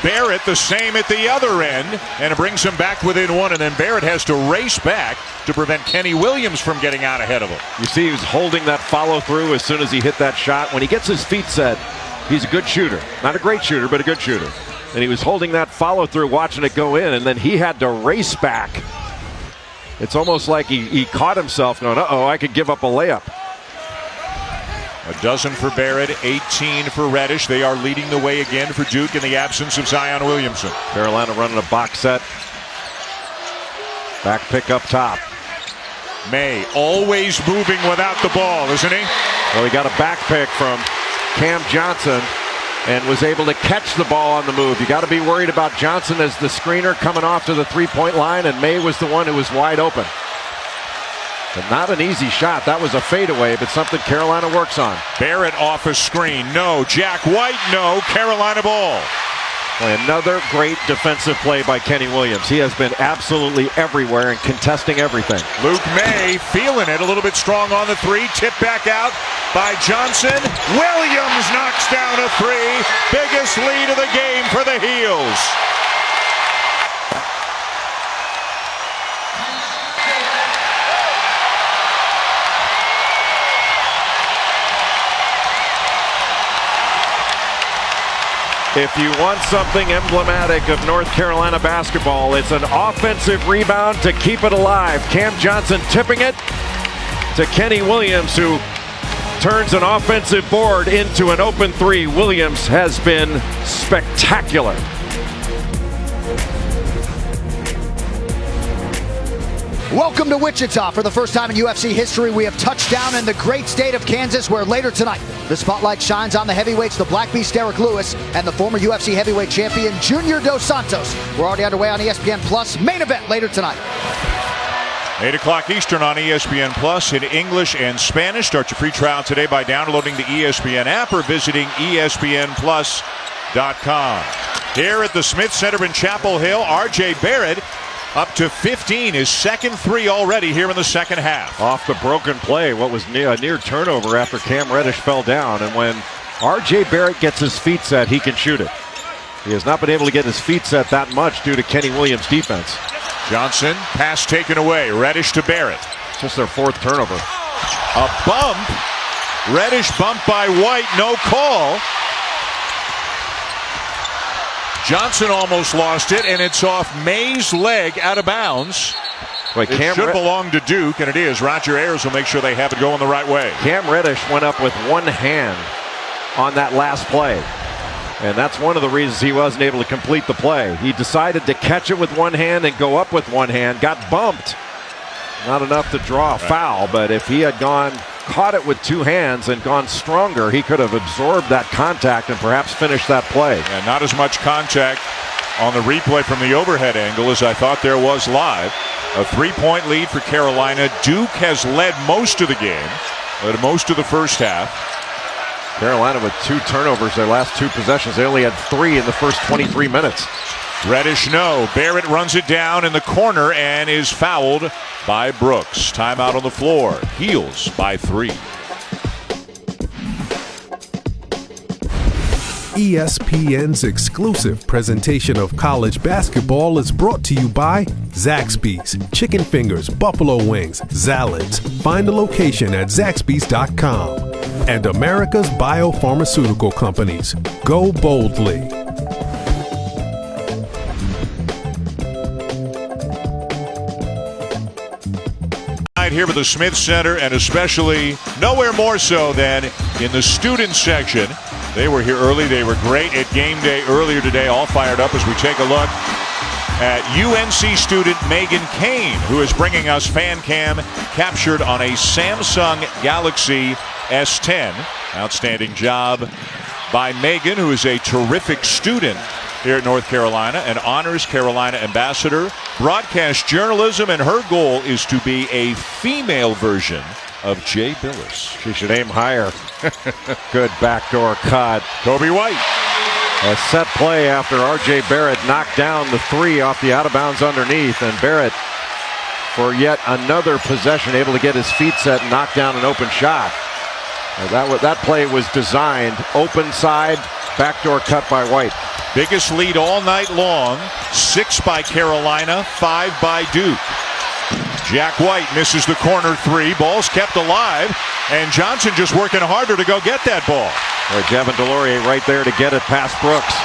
Barrett the same at the other end, and it brings him back within 1, and then Barrett has to race back to prevent Kenny Williams from getting out ahead of him. You see he was holding that follow-through as soon as he hit that shot. When he gets his feet set, he's a good shooter. Not a great shooter, but a good shooter. And he was holding that follow-through, watching it go in, and then he had to race back. It's almost like he caught himself going, uh-oh, I could give up a layup. A dozen for Barrett, 18 for Reddish. They are leading the way again for Duke in the absence of Zion Williamson. Carolina running a box set. Back pick up top. May always moving without the ball, isn't he? Well, he got a back pick from Cam Johnson and was able to catch the ball on the move. You got to be worried about Johnson as the screener coming off to the three-point line, and May was the one who was wide open. But not an easy shot. That was a fadeaway, but something Carolina works on. Barrett off a screen. No. Jack White, no. Carolina ball. Boy, another great defensive play by Kenny Williams. He has been absolutely everywhere and contesting everything. Luke May feeling it a little bit strong on the 3. Tip back out by Johnson. Williams knocks down a 3. Biggest lead of the game for the Heels. If you want something emblematic of North Carolina basketball, it's an offensive rebound to keep it alive. Cam Johnson tipping it to Kenny Williams, who turns an offensive board into an open 3. Williams has been spectacular. Welcome to Wichita. For the first time in UFC history, we have touched down in the great state of Kansas, where later tonight, the spotlight shines on the heavyweights, the Black Beast Derek Lewis, and the former UFC heavyweight champion, Junior Dos Santos. We're already underway on ESPN Plus. Main event later tonight. 8 o'clock Eastern on ESPN Plus in English and Spanish. Start your free trial today by downloading the ESPN app or visiting ESPNplus.com. Here at the Smith Center in Chapel Hill, R.J. Barrett up to 15, his second 3 already here in the second half. Off the broken play, what was a near turnover after Cam Reddish fell down. And when R.J. Barrett gets his feet set, he can shoot it. He has not been able to get his feet set that much due to Kenny Williams' defense. Johnson, pass taken away. Reddish to Barrett. Just their 4th turnover. A bump. Reddish bumped by White, no call. Johnson almost lost it, and it's off May's leg out of bounds. Wait, it should belong to Duke, and it is. Roger Ayers will make sure they have it going the right way. Cam Reddish went up with one hand on that last play. And that's one of the reasons he wasn't able to complete the play. He decided to catch it with one hand and go up with one hand, got bumped. Not enough to draw a foul, but if he had caught it with two hands and gone stronger, he could have absorbed that contact and perhaps finished that play. And not as much contact on the replay from the overhead angle as I thought there was live. A 3-point lead for Carolina. Duke has led most of the game, led most of the first half. Carolina with 2 turnovers their last 2 possessions. They only had 3 in the first 23 minutes. Reddish, no. Barrett runs it down in the corner and is fouled by Brooks. Timeout on the floor. Heels by 3. ESPN's exclusive presentation of college basketball is brought to you by Zaxby's, chicken fingers, buffalo wings, Zalads. Find a location at Zaxby's.com. And America's biopharmaceutical companies. Go boldly. Here with the Smith Center, and especially nowhere more so than in the student section. They were here early. They were great at game day earlier today. All fired up as we take a look at UNC student Megan Kane, who is bringing us fan cam captured on a Samsung Galaxy S10. Outstanding job by Megan, who is a terrific student here at North Carolina, an honors Carolina ambassador, broadcast journalism, and her goal is to be a female version of Jay Billis. She should aim higher. Good backdoor cut. Kobe White. A set play after R.J. Barrett knocked down the 3 off the out-of-bounds underneath, and Barrett, for yet another possession, able to get his feet set and knock down an open shot. That play was designed open side, backdoor cut by White. Biggest lead all night long. 6 by Carolina, 5 by Duke. Jack White misses the corner 3. Ball's kept alive, and Johnson just working harder to go get that ball. Javin DeLaurier right there to get it past Brooks.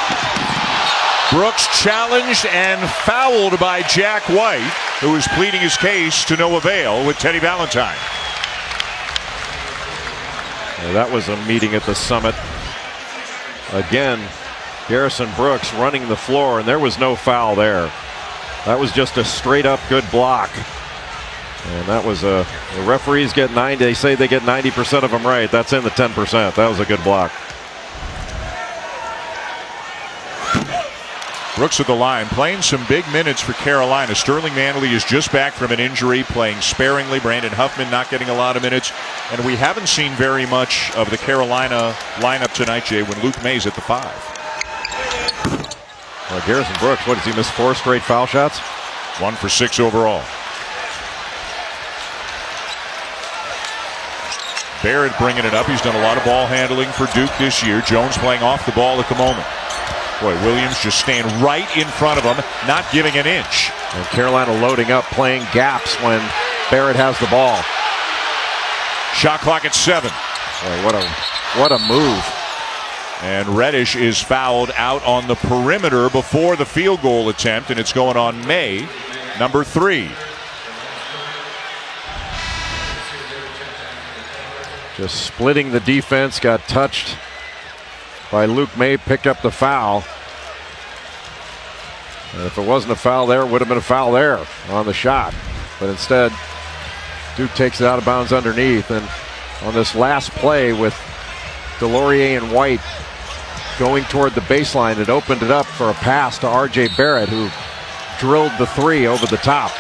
Brooks challenged and fouled by Jack White, who is pleading his case to no avail with Teddy Valentine. That was a meeting at the Summit. Again, Garrison Brooks running the floor, and there was no foul there. That was just a straight up good block. And that was the referees get 90. They say they get 90% of them right. That's in the 10%. That was a good block. Brooks at the line, playing some big minutes for Carolina. Sterling Manley is just back from an injury, playing sparingly. Brandon Huffman not getting a lot of minutes. And we haven't seen very much of the Carolina lineup tonight, Jay, when Luke May's at the 5. Well, Garrison Brooks, what, does he miss 4 straight foul shots? 1 for 6 overall. Barrett bringing it up. He's done a lot of ball handling for Duke this year. Jones playing off the ball at the moment. Boy, Williams just staying right in front of him, not giving an inch. And Carolina loading up, playing gaps when Barrett has the ball. Shot clock at 7. Boy, what a move. And Reddish is fouled out on the perimeter before the field goal attempt, and it's going on May, number 3. Just splitting the defense, got touched by Luke May, picked up the foul. And if it wasn't a foul there, it would have been a foul there on the shot. But instead, Duke takes it out of bounds underneath. And on this last play with DeLaurier and White going toward the baseline, it opened it up for a pass to R.J. Barrett, who drilled the 3 over the top.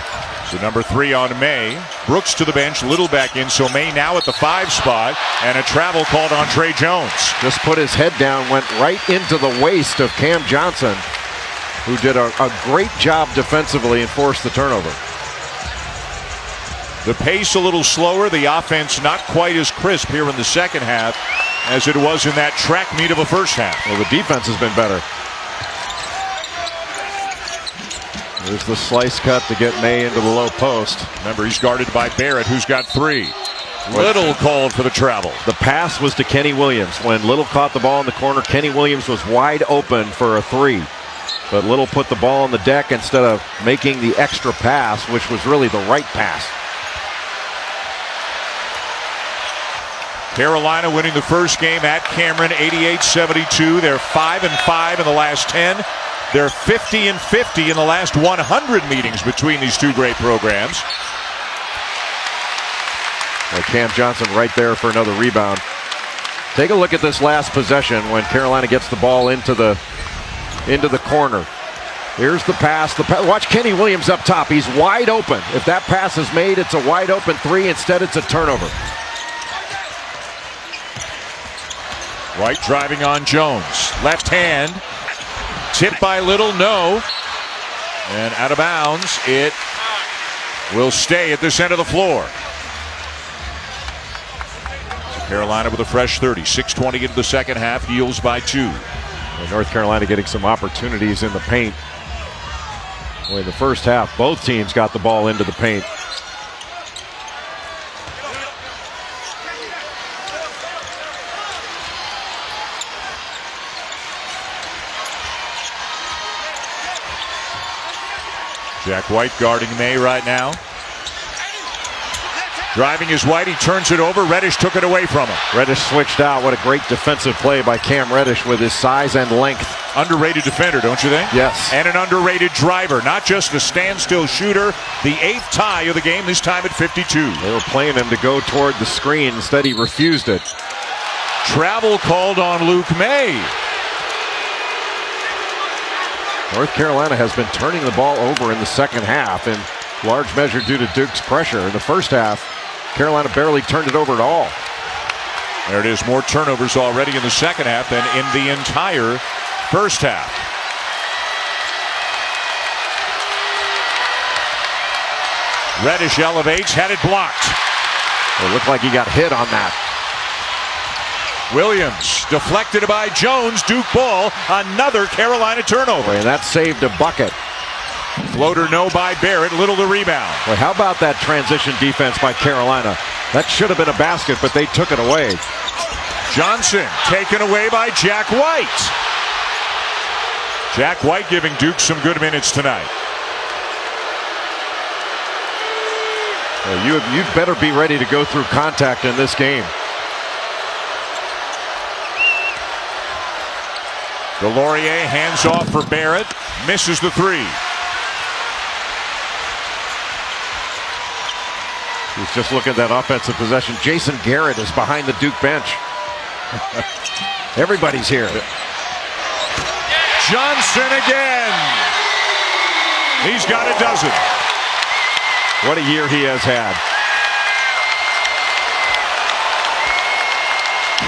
So number 3 on May. Brooks to the bench, Little back in. So May now at the 5 spot, and a travel called on Trey Jones. Just put his head down, went right into the waist of Cam Johnson, who did a great job defensively and forced the turnover. The pace a little slower, the offense not quite as crisp here in the second half as it was in that track meet of a first half. Well, the defense has been better. There's the slice cut to get May into the low post. Remember, he's guarded by Barrett, who's got 3. Little called for the travel. The pass was to Kenny Williams. When Little caught the ball in the corner, Kenny Williams was wide open for a 3. But Little put the ball on the deck instead of making the extra pass, which was really the right pass. Carolina winning the first game at Cameron, 88-72. They're 5-5 in the last 10. They're 50-50 in the last 100 meetings between these two great programs. Well, Cam Johnson right there for another rebound. Take a look at this last possession when Carolina gets the ball into the corner. Here's the pass. Watch Kenny Williams up top. He's wide open. If that pass is made, it's a wide open three. Instead, it's a turnover. White driving on Jones. Left hand. Tipped by Little, no. And out of bounds. It will stay at this end of the floor. So Carolina with a fresh 30. 6:20 into the second half. Heels by 2. And North Carolina getting some opportunities in the paint. Well, in the first half, both teams got the ball into the paint. Jack White guarding May right now. Driving is White. He turns it over. Reddish took it away from him. Reddish switched out. What a great defensive play by Cam Reddish with his size and length. Underrated defender, don't you think? Yes. And an underrated driver. Not just a standstill shooter. The 8th tie of the game, this time at 52. They were playing him to go toward the screen. Instead, he refused it. Travel called on Luke May. North Carolina has been turning the ball over in the second half, in large measure due to Duke's pressure. In the first half, Carolina barely turned it over at all. There it is, more turnovers already in the second half than in the entire first half. Reddish elevates, had it blocked. It looked like he got hit on that. Williams deflected by Jones. Duke ball. Another Carolina turnover. And that saved a bucket. Floater no by Barrett. Little the rebound. Well, how about that transition defense by Carolina? That should have been a basket, but they took it away. Johnson taken away by Jack White. Jack White giving Duke some good minutes tonight. Well, you'd better be ready to go through contact in this game. Delorier hands off for Barrett. Misses the three. He's just looking at that offensive possession. Jason Garrett is behind the Duke bench. Everybody's here. Johnson again. He's got a dozen. What a year he has had.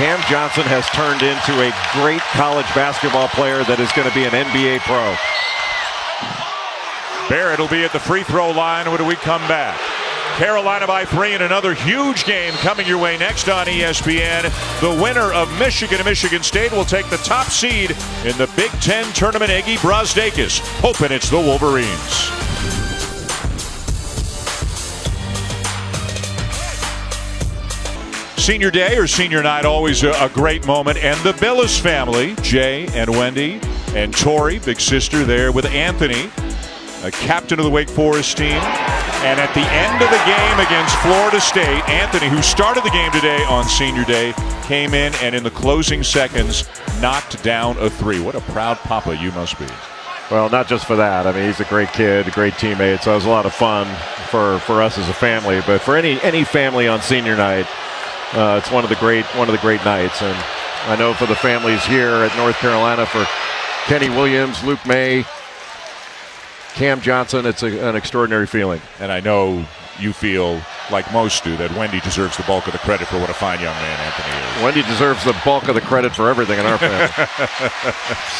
Cam Johnson has turned into a great college basketball player that is going to be an NBA pro. Barrett will be at the free throw line when we come back. Carolina by 3 in another huge game coming your way next on ESPN. The winner of Michigan and Michigan State will take the top seed in the Big Ten tournament. Iggy Brazdeikis hoping it's the Wolverines. Senior Day or Senior Night, always a great moment. And the Billis family, Jay and Wendy and Tori, big sister there with Anthony, a captain of the Wake Forest team. And at the end of the game against Florida State, Anthony, who started the game today on Senior Day, came in and in the closing seconds knocked down a three. What a proud papa you must be. Well, not just for that. I mean, he's a great kid, a great teammate, so it was a lot of fun for us as a family. But for any family on Senior Night, it's one of the great nights. And I know for the families here at North Carolina, for Kenny Williams, Luke May, Cam Johnson, it's an extraordinary feeling. And I know you feel, like most do, that Wendy deserves the bulk of the credit for what a fine young man Anthony is. Wendy deserves the bulk of the credit for everything in our family.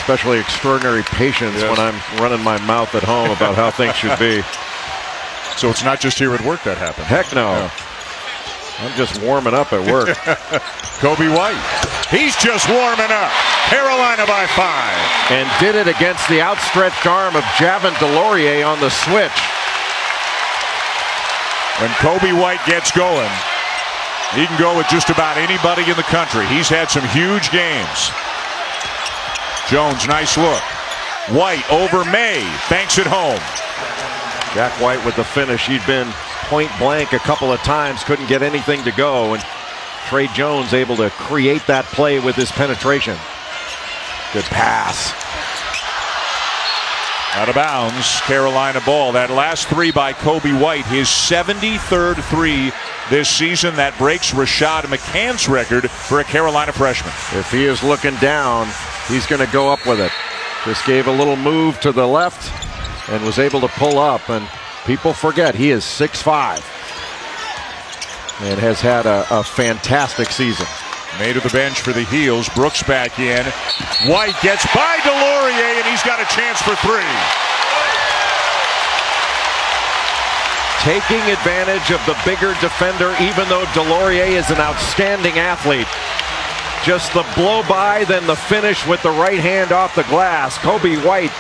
Especially extraordinary patience when I'm running my mouth at home about how things should be. So it's not just here at work that happens. Heck no. Yeah. I'm just warming up at work. Kobe White. He's just warming up. Carolina by 5. And did it against the outstretched arm of Javin Delorier on the switch. When Kobe White gets going, he can go with just about anybody in the country. He's had some huge games. Jones, nice look. White over May. Banks it home. Jack White with the finish. He'd been point blank a couple of times, couldn't get anything to go, and Tre Jones able to create that play with his penetration. Good pass. Out of bounds, Carolina ball. That last three by Coby White, his 73rd three this season. That breaks Rashad McCann's record for a Carolina freshman. If he is looking down, he's going to go up with it. Just gave a little move to the left and was able to pull up. And people forget he is 6'5" and has had a fantastic season. Made to the bench for the Heels. Brooks back in. White gets by DeLaurier, and he's got a chance for three. Taking advantage of the bigger defender, even though DeLaurier is an outstanding athlete. Just the blow by, then the finish with the right hand off the glass. Coby White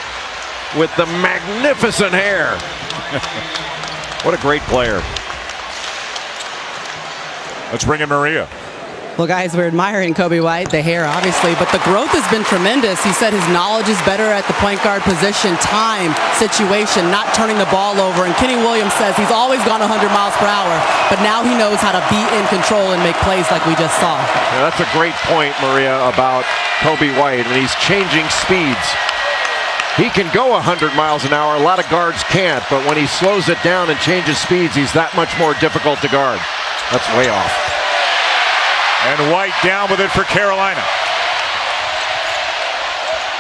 with the magnificent hair. What a great player. Let's bring in Maria. Well, guys, we're admiring Coby White, the hair, obviously, but the growth has been tremendous. He said his knowledge is better at the point guard position, time, situation, not turning the ball over. And Kenny Williams says he's always gone 100 miles per hour, but now he knows how to be in control and make plays like we just saw. Yeah, that's a great point, Maria, about Coby White. I mean, he's changing speeds. He can go 100 miles an hour. A lot of guards can't, but when he slows it down and changes speeds, he's that much more difficult to guard. That's way off. And White down with it for Carolina.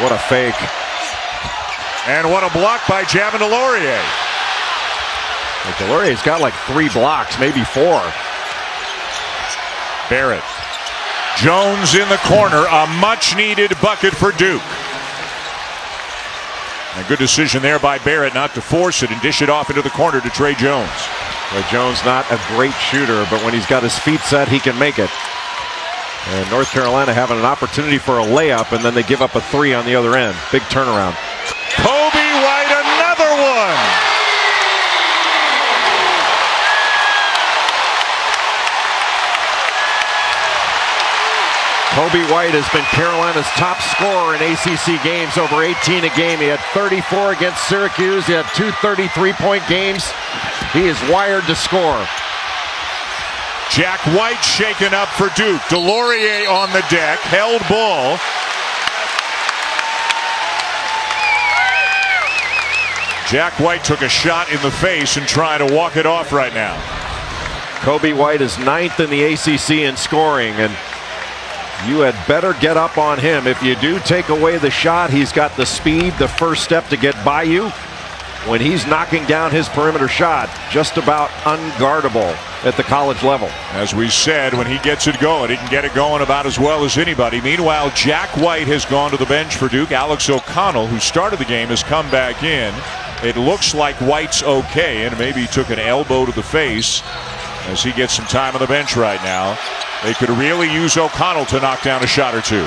What a fake. And what a block by Javin DeLaurier. DeLaurier's got like 3 blocks, maybe 4. Barrett. Jones in the corner. A much-needed bucket for Duke. A good decision there by Barrett not to force it and dish it off into the corner to Tre Jones. Tre Jones not a great shooter, but when he's got his feet set, he can make it. And North Carolina having an opportunity for a layup, and then they give up a 3 on the other end. Big turnaround. Coby White, another one. Coby White has been Carolina's top scorer in ACC games, over 18 a game. He had 34 against Syracuse. He had 2 33-point games. He is wired to score. Jack White shaken up for Duke. DeLaurier on the deck, held ball. Jack White took a shot in the face and trying to walk it off right now. Coby White is 9th in the ACC in scoring, and you had better get up on him. If you do take away the shot, he's got the speed, the first step to get by you. When he's knocking down his perimeter shot, just about unguardable at the college level. As we said, when he gets it going, he can get it going about as well as anybody. Meanwhile, Jack White has gone to the bench for Duke. Alex O'Connell, who started the game, has come back in. It looks like White's okay, and maybe he took an elbow to the face as he gets some time on the bench right now. They could really use O'Connell to knock down a shot or two.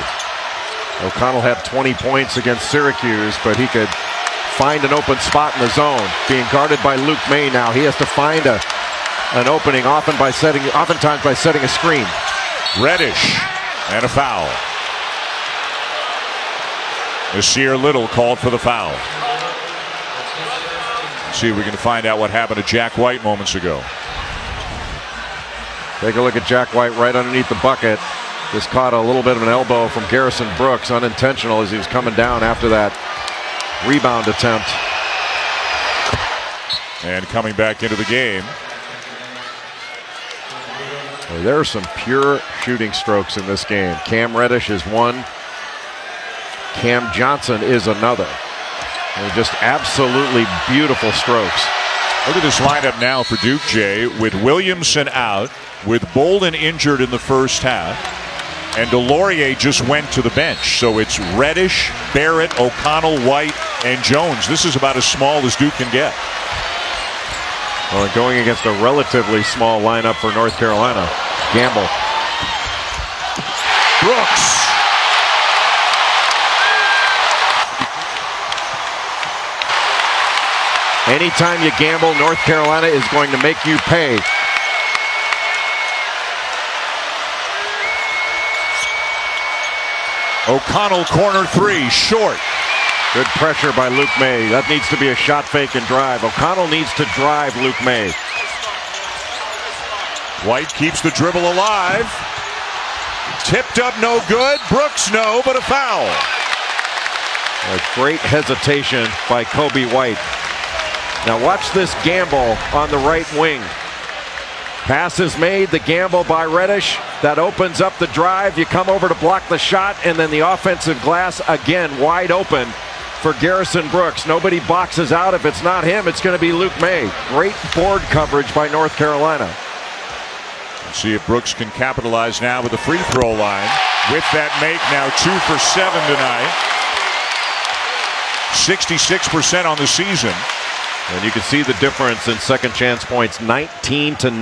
O'Connell had 20 points against Syracuse, but he could find an open spot in the zone. Being guarded by Luke May now. He has to find an opening, oftentimes by setting a screen. Reddish and a foul. Nasir Little called for the foul. Let's see if we can find out what happened to Jack White moments ago. Take a look at Jack White right underneath the bucket. Just caught a little bit of an elbow from Garrison Brooks, unintentional, as he was coming down after that rebound attempt. And coming back into the game. Well, there are some pure shooting strokes in this game. Cam Reddish is one. Cam Johnson is another. They're just absolutely beautiful strokes. Look at this lineup now for Duke, Jay, with Williamson out, with Bolden injured in the first half, and DeLaurier just went to the bench. So it's Reddish, Barrett, O'Connell, White, and Jones. This is about as small as Duke can get. Well, going against a relatively small lineup for North Carolina. Gamble. Brooks. Anytime you gamble, North Carolina is going to make you pay. O'Connell corner 3, short. Good pressure by Luke May. That needs to be a shot fake and drive. O'Connell needs to drive Luke May. White keeps the dribble alive. Tipped up, no good. Brooks, no, but a foul. A great hesitation by Kobe White. Now watch this gamble on the right wing. Pass is made, the gamble by Reddish. That opens up the drive. You come over to block the shot, and then the offensive glass again wide open for Garrison Brooks. Nobody boxes out. If it's not him, it's going to be Luke May. Great board coverage by North Carolina. Let's see if Brooks can capitalize now with the free throw line. With that make, now 2 for 7 tonight. 66% on the season. And you can see the difference in second chance points, 19-9.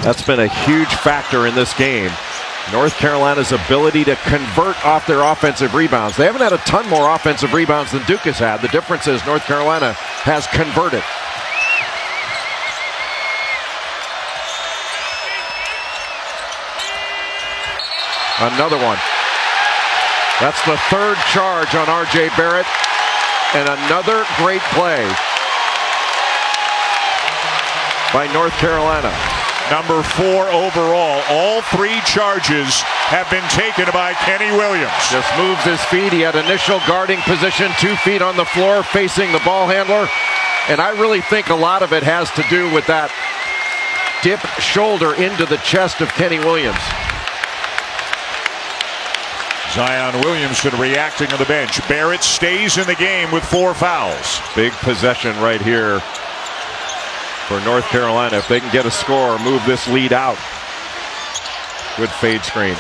That's been a huge factor in this game. North Carolina's ability to convert off their offensive rebounds. They haven't had a ton more offensive rebounds than Duke has had. The difference is North Carolina has converted. Another one. That's the third charge on R.J. Barrett. And another great play by North Carolina. Number 4 overall. All 3 charges have been taken by Kenny Williams. Just moves his feet. He had initial guarding position, 2 feet on the floor facing the ball handler. And I really think a lot of it has to do with that dip shoulder into the chest of Kenny Williams. Zion Williamson reacting on the bench. Barrett stays in the game with 4 fouls. Big possession right here for North Carolina. If they can get a score, move this lead out. Good fade screen.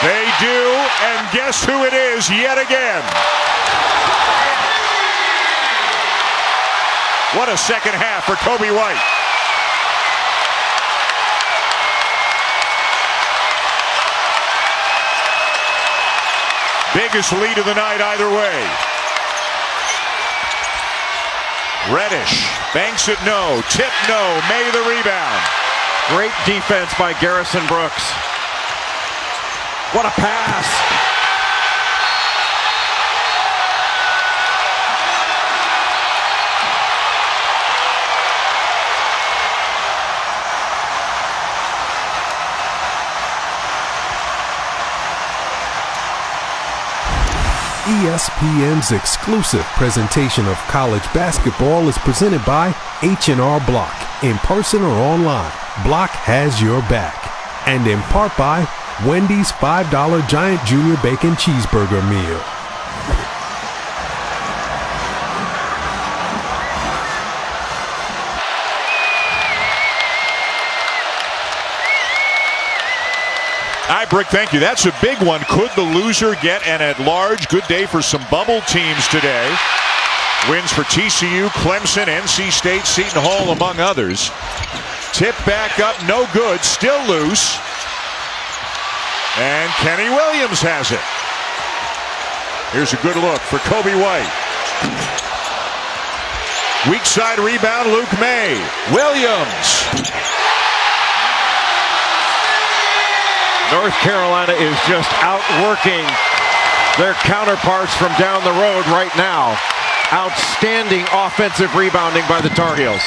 They do, and guess who it is yet again? What a second half for Kobe White. Biggest lead of the night either way. Reddish banks it, no. Tip, no. May the rebound. Great defense by Garrison Brooks. What a pass. ESPN's exclusive presentation of college basketball is presented by H&R Block. In person or online, Block has your back. And in part by Wendy's $5 Giant Junior Bacon Cheeseburger Meal. Brick, thank you. That's a big one. Could the loser get an at-large? Good day for some bubble teams today. Wins for TCU, Clemson, NC State, Seton Hall, among others. Tip back up, no good, still loose. And Kenny Williams has it. Here's a good look for Kobe White. Weak side rebound, Luke May. Williams. North Carolina is just outworking their counterparts from down the road right now. Outstanding offensive rebounding by the Tar Heels.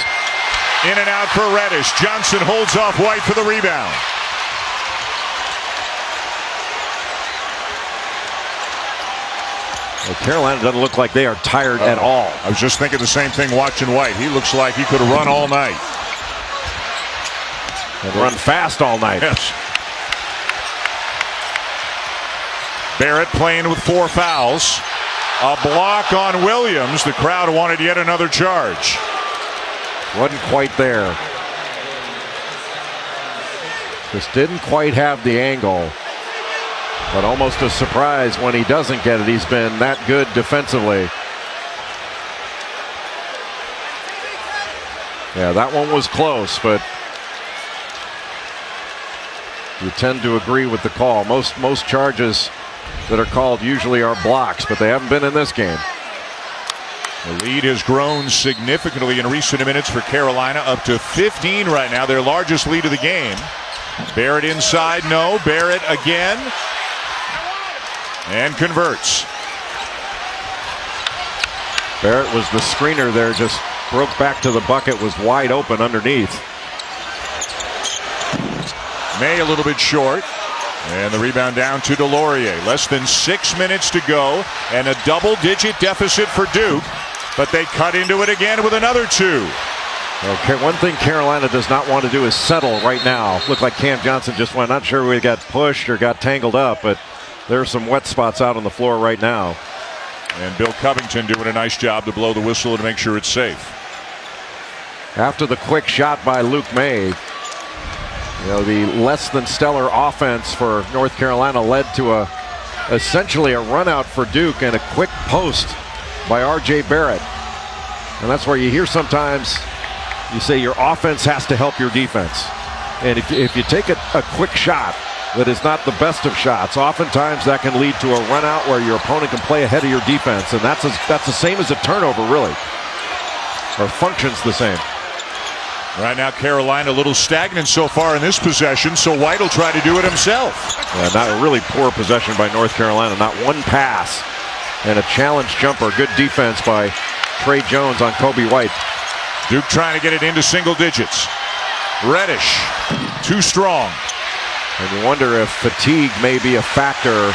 In and out for Reddish. Johnson holds off White for the rebound. Well, Carolina doesn't look like they are tired at all. I was just thinking the same thing watching White. He looks like he could have run all night. And run fast all night. Yes. Barrett playing with 4 fouls. A block on Williams. The crowd wanted yet another charge. Wasn't quite there. Just didn't quite have the angle. But almost a surprise when he doesn't get it. He's been that good defensively. Yeah, that one was close, but you tend to agree with the call. Most charges that are called usually are blocks, but they haven't been in this game. The lead has grown significantly in recent minutes for Carolina, up to 15 right now, their largest lead of the game. Barrett inside, no. Barrett again. And converts. Barrett was the screener there, just broke back to the bucket, was wide open underneath. May a little bit short. And the rebound down to Delorier. Less than 6 minutes to go and a double-digit deficit for Duke. But they cut into it again with another 2. Okay, one thing Carolina does not want to do is settle right now. Looked like Cam Johnson just went. Not sure we got pushed or got tangled up, but there are some wet spots out on the floor right now. And Bill Covington doing a nice job to blow the whistle to make sure it's safe. After the quick shot by Luke May, the less than stellar offense for North Carolina led to essentially a run out for Duke and a quick post by R.J. Barrett. And that's where you hear sometimes you say your offense has to help your defense. And if you take a quick shot that is not the best of shots, oftentimes that can lead to a run out where your opponent can play ahead of your defense. And that's the same as a turnover, really, or functions the same. Right now, Carolina a little stagnant so far in this possession, so White will try to do it himself. Yeah, not a really poor possession by North Carolina. Not one pass and a challenge jumper. Good defense by Trey Jones on Kobe White. Duke trying to get it into single digits. Reddish, too strong. And you wonder if fatigue may be a factor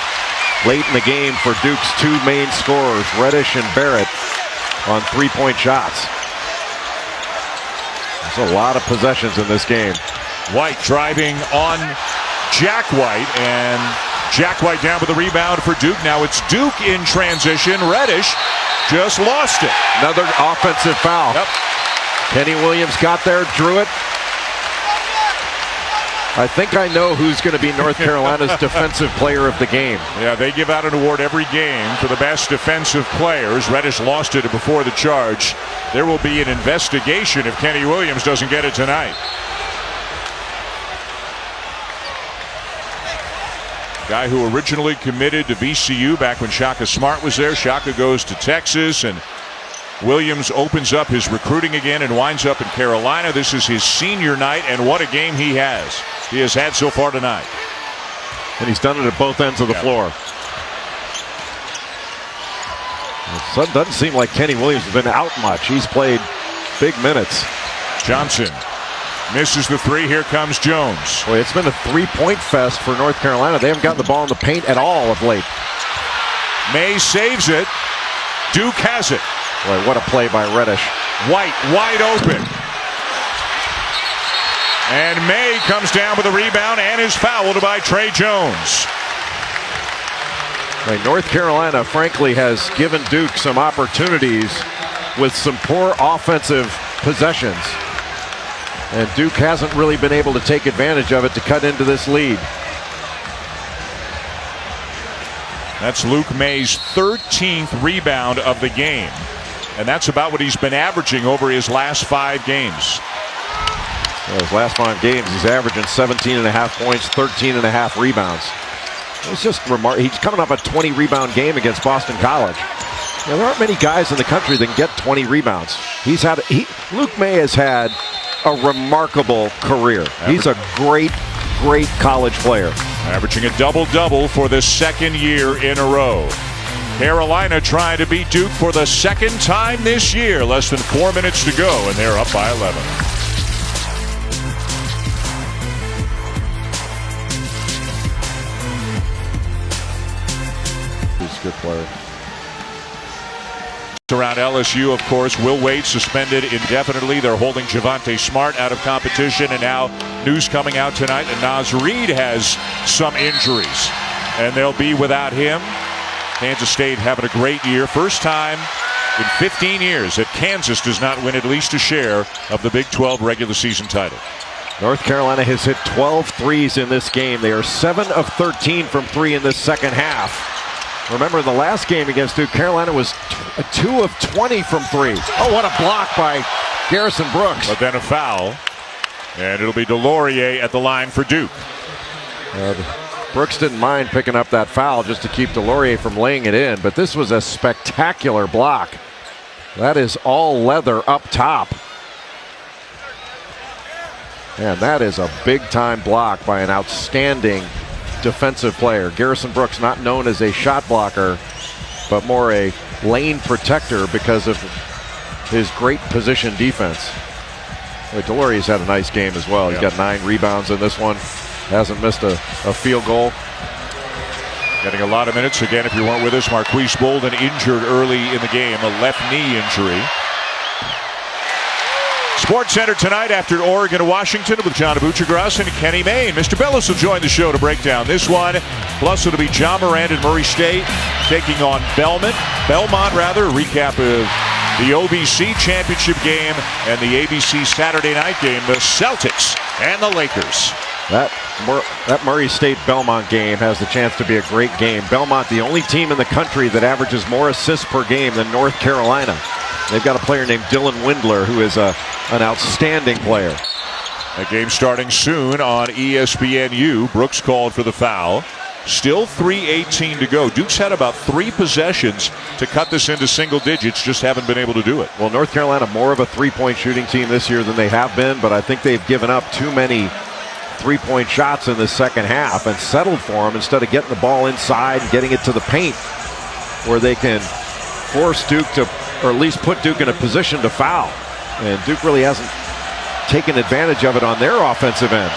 late in the game for Duke's 2 main scorers, Reddish and Barrett, on 3-point shots. There's a lot of possessions in this game. White driving on Jack White, and Jack White down with the rebound for Duke. Now it's Duke in transition. Reddish just lost it. Another offensive foul. Yep. Kenny Williams got there, drew it. I think I know who's going to be North Carolina's defensive player of the game. Yeah, they give out an award every game for the best defensive players. Reddish lost it before the charge. There will be an investigation if Kenny Williams doesn't get it tonight. Guy who originally committed to VCU back when Shaka Smart was there. Shaka goes to Texas, and Williams opens up his recruiting again and winds up in Carolina. This is his senior night, and what a game he has had so far tonight. And he's done it at both ends of the floor. It doesn't seem like Kenny Williams has been out much. He's played big minutes. Johnson misses the 3. Here comes Jones. Boy, it's been a 3-point fest for North Carolina. They haven't gotten the ball in the paint at all of late. May saves it. Duke has it. Boy, what a play by Reddish. White wide open. And May comes down with a rebound and is fouled by Trey Jones. North Carolina, frankly, has given Duke some opportunities with some poor offensive possessions. And Duke hasn't really been able to take advantage of it to cut into this lead. That's Luke May's 13th rebound of the game. And that's about what he's been averaging over his last 5 games. Well, his last 5 games, he's averaging 17.5 points, 13.5 rebounds. It's just remarkable. He's coming off a 20 rebound game against Boston College. There aren't many guys in the country that can get 20 rebounds. Luke May has had a remarkable career. He's a great college player. Averaging a double-double for the 2nd year in a row. Carolina trying to beat Duke for the 2nd time this year. Less than 4 minutes to go, and they're up by 11. He's a good player. Around LSU, of course, Will Wade suspended indefinitely. They're holding Javonte Smart out of competition, and now news coming out tonight that Naz Reid has some injuries, and they'll be without him. Kansas State having a great year. First time in 15 years that Kansas does not win at least a share of the Big 12 regular season title. North Carolina has hit 12 threes in this game. They are 7 of 13 from 3 in this second half. Remember, the last game against Duke, Carolina was 2 of 20 from 3. Oh, what a block by Garrison Brooks. But then a foul, and it'll be Delorier at the line for Duke. Brooks didn't mind picking up that foul just to keep Delorier from laying it in, but this was a spectacular block. That is all leather up top. And that is a big-time block by an outstanding defensive player. Garrison Brooks, not known as a shot blocker, but more a lane protector because of his great position defense. Delorier's had a nice game as well. He's got 9 rebounds in this one. Hasn't missed a field goal. Getting a lot of minutes. Again, if you weren't with us, Marquise Bolden injured early in the game, a left knee injury. Sports Center tonight after Oregon and Washington with John Abuchagras and Kenny Mayne. Mr. Bellis will join the show to break down this one. Plus, it'll be John Morant and Murray State taking on Belmont. A recap of the OVC championship game and the ABC Saturday night game, the Celtics and the Lakers. That Murray State-Belmont game has the chance to be a great game. Belmont, the only team in the country that averages more assists per game than North Carolina. They've got a player named Dylan Windler who is an outstanding player. That game starting soon on ESPNU. Brooks called for the foul. Still 3:18 to go. Duke's had about 3 possessions to cut this into single digits, just haven't been able to do it. Well, North Carolina more of a three-point shooting team this year than they have been, but I think they've given up too many three-point shots in the second half and settled for them instead of getting the ball inside and getting it to the paint where they can force Duke to, or at least put Duke in a position to foul. And Duke really hasn't taken advantage of it on their offensive end.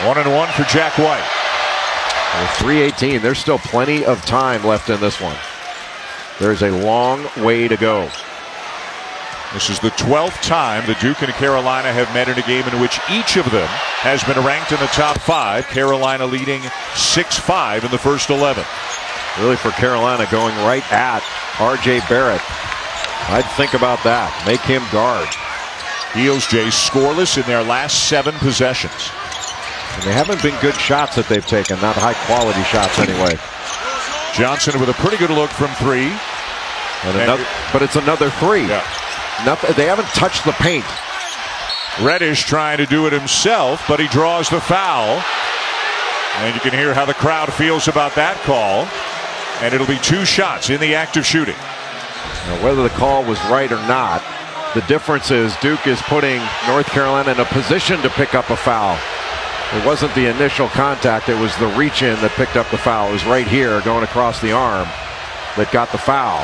1-and-1 for Jack White. 3:18. There's still plenty of time left in this one. There's a long way to go. This is the 12th time the Duke and Carolina have met in a game in which each of them has been ranked in the top 5. Carolina leading 6-5 in the first 11. Really for Carolina going right at R.J. Barrett. I'd think about that. Make him guard. Heels Jay scoreless in their last 7 possessions. And they haven't been good shots that they've taken, not high quality shots anyway. Johnson with a pretty good look from 3. But it's another 3. Yeah. They haven't touched the paint. Reddish trying to do it himself, but he draws the foul. And you can hear how the crowd feels about that call. And it'll be 2 shots in the act of shooting. Now, whether the call was right or not, the difference is Duke is putting North Carolina in a position to pick up a foul. It wasn't the initial contact, it was the reach-in that picked up the foul. It was right here going across the arm that got the foul.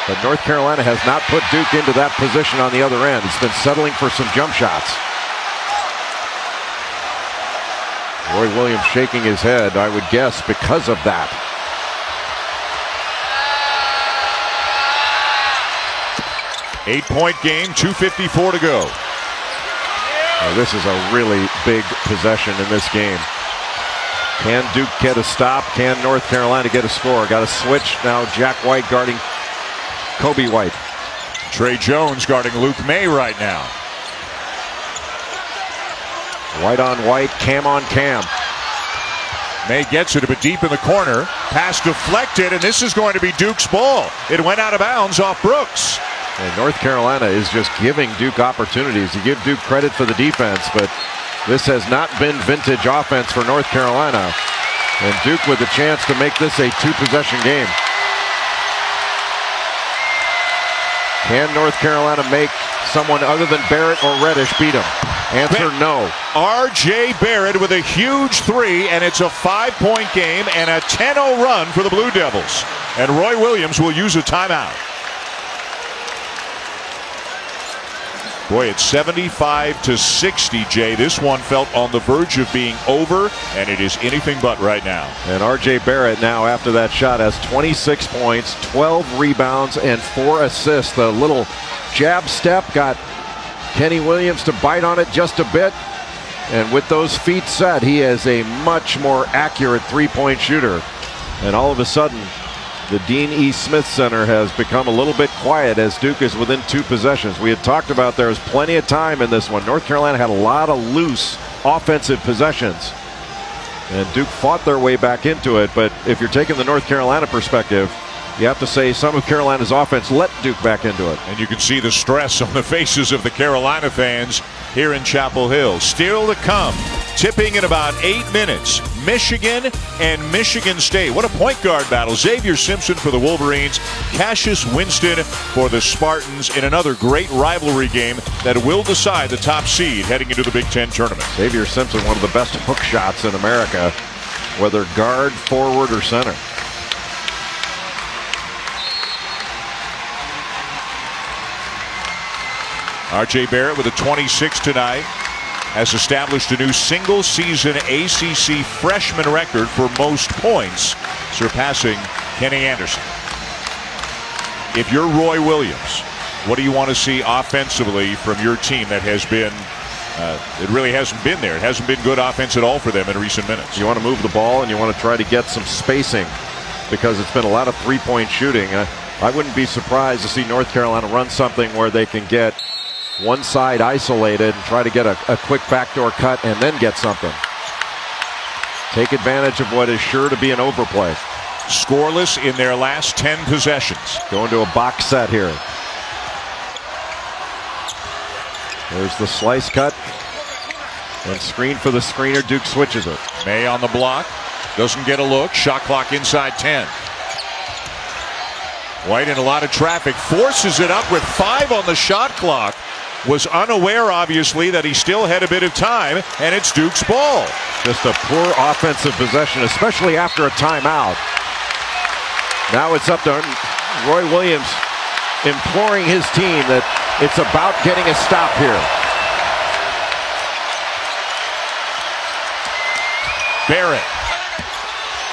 But North Carolina has not put Duke into that position on the other end. It's been settling for some jump shots. Roy Williams shaking his head, I would guess, because of that. Eight-point game, 2:54 to go. This is a really big possession in this game. Can Duke get a stop? Can North Carolina get a score? Got a switch now. Jack White guarding Kobe White. Trey Jones guarding Luke May right now. White on White, Cam on Cam. May gets it a bit deep in the corner. Pass deflected, and this is going to be Duke's ball. It went out of bounds off Brooks. And North Carolina is just giving Duke opportunities. You give Duke credit for the defense, but this has not been vintage offense for North Carolina. And Duke with a chance to make this a 2-possession game. Can North Carolina make someone other than Barrett or Reddish beat them? Answer no. R.J. Barrett with a huge 3, and it's a 5-point game and a 10-0 run for the Blue Devils. And Roy Williams will use a timeout. Boy, it's 75-60, Jay. This one felt on the verge of being over, and it is anything but right now. And R.J. Barrett now, after that shot, has 26 points, 12 rebounds, and 4 assists. The little jab step got Kenny Williams to bite on it just a bit. And with those feet set, he is a much more accurate three-point shooter. And all of a sudden, the Dean E. Smith Center has become a little bit quiet as Duke is within 2 possessions. We had talked about there was plenty of time in this one. North Carolina had a lot of loose offensive possessions. And Duke fought their way back into it. But if you're taking the North Carolina perspective, you have to say some of Carolina's offense let Duke back into it. And you can see the stress on the faces of the Carolina fans here in Chapel Hill. Still to come, tipping in about 8 minutes, Michigan and Michigan State. What a point guard battle. Xavier Simpson for the Wolverines, Cassius Winston for the Spartans in another great rivalry game that will decide the top seed heading into the Big Ten tournament. Xavier Simpson, one of the best hook shots in America, whether guard, forward, or center. R.J. Barrett with a 26 tonight. has established a new single-season ACC freshman record for most points, surpassing Kenny Anderson. If you're Roy Williams, what do you want to see offensively from your team that has been, it really hasn't been there. It hasn't been good offense at all for them in recent minutes. You want to move the ball and you want to try to get some spacing because it's been a lot of three-point shooting. I wouldn't be surprised to see North Carolina run something where they can get one side isolated and try to get a quick backdoor cut and then get something. Take advantage of what is sure to be an overplay. Scoreless in their last 10 possessions. Going to a box set here. There's the slice cut. And screen for the screener. Duke switches it. May on the block. Doesn't get a look. Shot clock inside 10. White in a lot of traffic. Forces it up with 5 on the shot clock. Was unaware, obviously, that he still had a bit of time. And it's Duke's ball. Just a poor offensive possession, especially after a timeout. Now it's up to Roy Williams imploring his team that it's about getting a stop here. Barrett.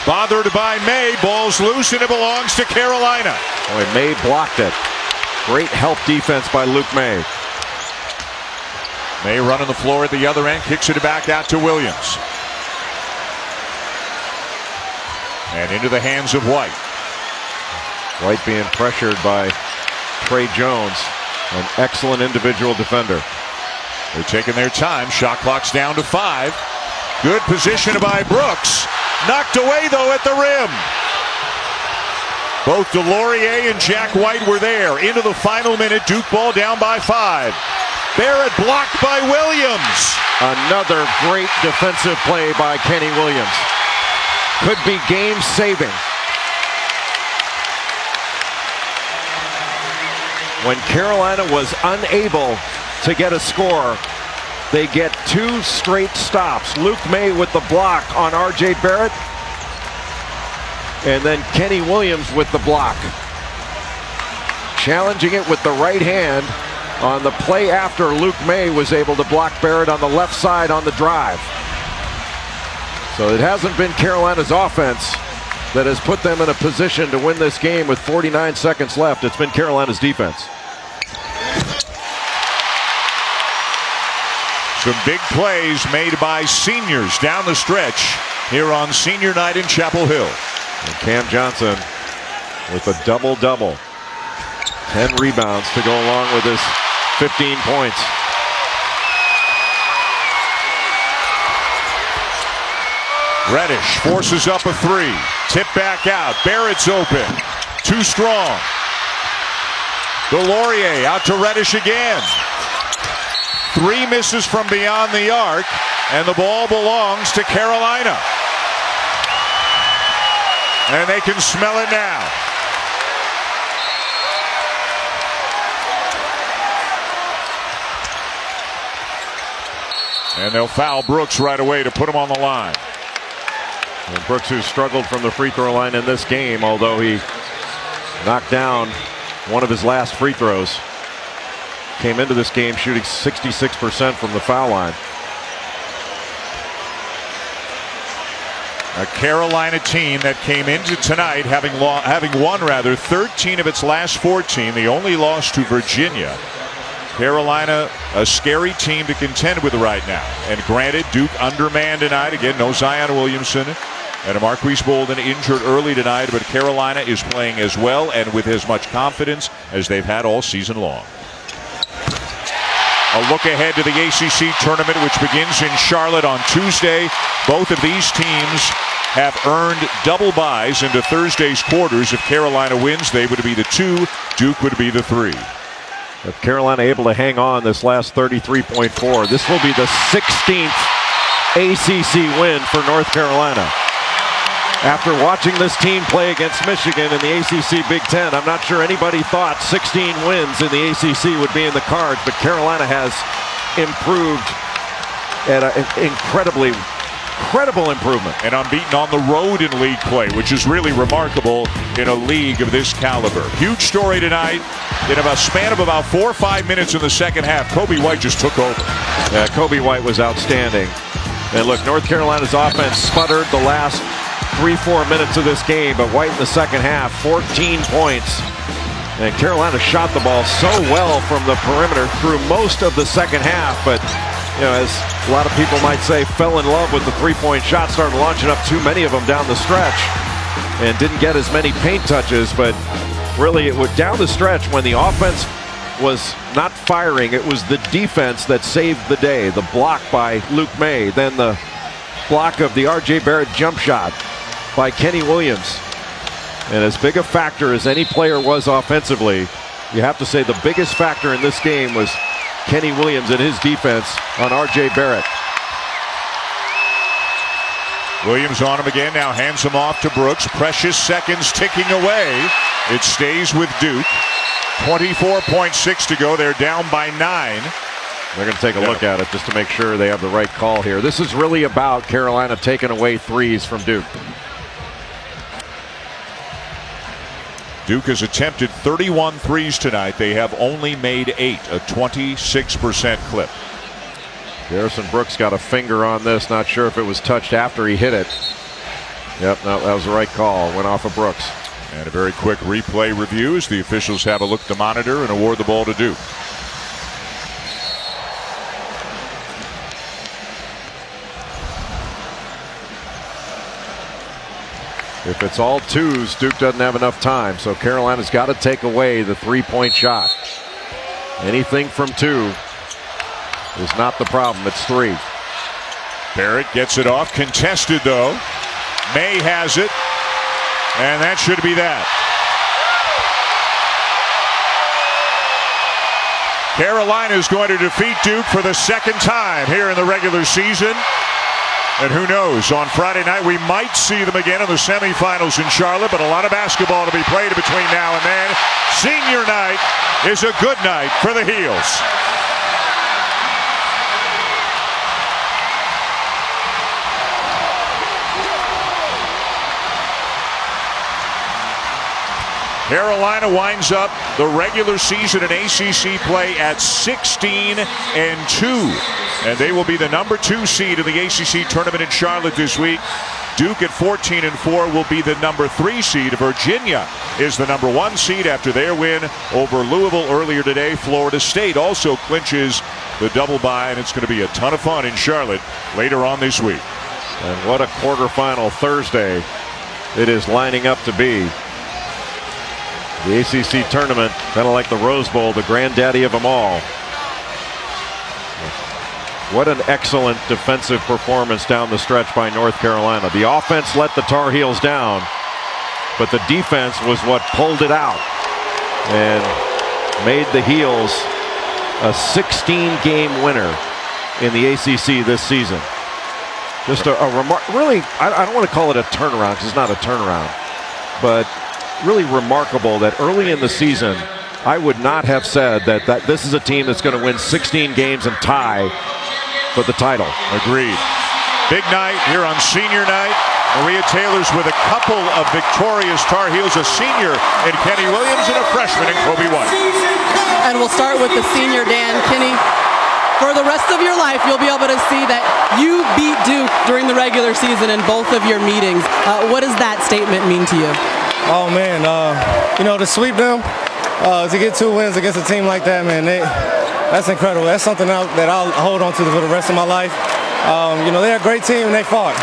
Bothered by May. Ball's loose and it belongs to Carolina. Boy, May blocked it. Great help defense by Luke May. May running the floor at the other end. Kicks it back out to Williams. And into the hands of White. White being pressured by Trey Jones, an excellent individual defender. They're taking their time. Shot clock's down to 5. Good position by Brooks. Knocked away, though, at the rim. Both DeLaurier and Jack White were there. Into the final minute. Duke ball down by 5. Barrett blocked by Williams. Another great defensive play by Kenny Williams. Could be game-saving. When Carolina was unable to get a score, they get 2 straight stops. Luke May with the block on R.J. Barrett, and then Kenny Williams with the block. Challenging it with the right hand on the play after Luke May was able to block Barrett on the left side on the drive. So it hasn't been Carolina's offense that has put them in a position to win this game with 49 seconds left. It's been Carolina's defense. Some big plays made by seniors down the stretch here on senior night in Chapel Hill. And Cam Johnson with a double-double. 10 rebounds to go along with his 15 points. Reddish forces up a 3. Tip back out. Barrett's open. Too strong. DeLaurier out to Reddish again. 3 misses from beyond the arc, and the ball belongs to Carolina. And they can smell it now. And they'll foul Brooks right away to put him on the line. And Brooks, who struggled from the free throw line in this game, although he knocked down one of his last free throws, came into this game shooting 66% from the foul line. A Carolina team that came into tonight having won 13 of its last 14. The only loss to Virginia. Carolina, a scary team to contend with right now. And granted, Duke undermanned tonight. Again, no Zion Williamson. And Marquise Bolden injured early tonight. But Carolina is playing as well and with as much confidence as they've had all season long. A look ahead to the ACC tournament, which begins in Charlotte on Tuesday. Both of these teams have earned double byes into Thursday's quarters. If Carolina wins, they would be the 2. Duke would be the 3. If Carolina able to hang on this last 33.4, this will be the 16th ACC win for North Carolina. After watching this team play against Michigan in the ACC Big Ten, I'm not sure anybody thought 16 wins in the ACC would be in the cards, but Carolina has improved at an incredible improvement. And unbeaten on the road in league play, which is really remarkable in a league of this caliber. Huge story tonight. in about a span of about 4 or 5 minutes in the second half, Coby White just took over. Yeah, Coby White was outstanding. And look, North Carolina's offense sputtered the last 3-4 minutes of this game, but White in the second half, 14 points. And Carolina shot the ball so well from the perimeter through most of the second half, but as a lot of people might say, fell in love with the three-point shot, started launching up too many of them down the stretch, and didn't get as many paint touches. But really, it went down the stretch when the offense was not firing. It was the defense that saved the day. The block by Luke May, then the block of the R.J. Barrett jump shot by Kenny Williams. And as big a factor as any player was offensively, you have to say the biggest factor in this game was Kenny Williams and his defense on R.J. Barrett. Williams on him again, now hands him off to Brooks. Precious seconds ticking away. It stays with Duke. 24.6 to go. They're down by 9. They're going to take a look at it just to make sure they have the right call here. This is really about Carolina taking away threes from Duke. Duke has attempted 31 threes tonight. They have only made 8, a 26% clip. Garrison Brooks got a finger on this. Not sure if it was touched after he hit it. Yep, no, that was the right call. Went off of Brooks. And a very quick replay review as the officials have a look at the monitor and award the ball to Duke. If it's all twos, Duke doesn't have enough time, so Carolina's got to take away the three-point shot. Anything from 2 is not the problem. It's 3. Barrett gets it off, contested though. May has it, and that should be that. Carolina is going to defeat Duke for the second time here in the regular season. And who knows, on Friday night we might see them again in the semifinals in Charlotte, but a lot of basketball to be played between now and then. Senior night is a good night for the Heels. Carolina winds up the regular season in ACC play at 16-2, and they will be the number 2 seed in the ACC tournament in Charlotte this week. Duke at 14-4 will be the number 3 seed. Virginia is the number 1 seed after their win over Louisville earlier today. Florida State also clinches the double bye, and it's going to be a ton of fun in Charlotte later on this week. And what a quarterfinal Thursday it is lining up to be. The ACC tournament, kind of like the Rose Bowl, the granddaddy of them all. What an excellent defensive performance down the stretch by North Carolina. The offense let the Tar Heels down, but the defense was what pulled it out and made the Heels a 16-game winner in the ACC this season. Just a really, I don't want to call it a turnaround because it's not a turnaround, but really remarkable that early in the season, I would not have said that this is a team that's going to win 16 games and tie for the title. Agreed. Big night here on senior night. Maria Taylor's with a couple of victorious Tar Heels, a senior in Kenny Williams and a freshman in Coby White. And we'll start with the senior, Dan. Kenny, for the rest of your life, you'll be able to see that you beat Duke during the regular season in both of your meetings. What does that statement mean to you? Oh man, to sweep them, to get 2 wins against a team like that, man, that's incredible. That's something that I'll hold on to for the rest of my life. They're a great team and they fought.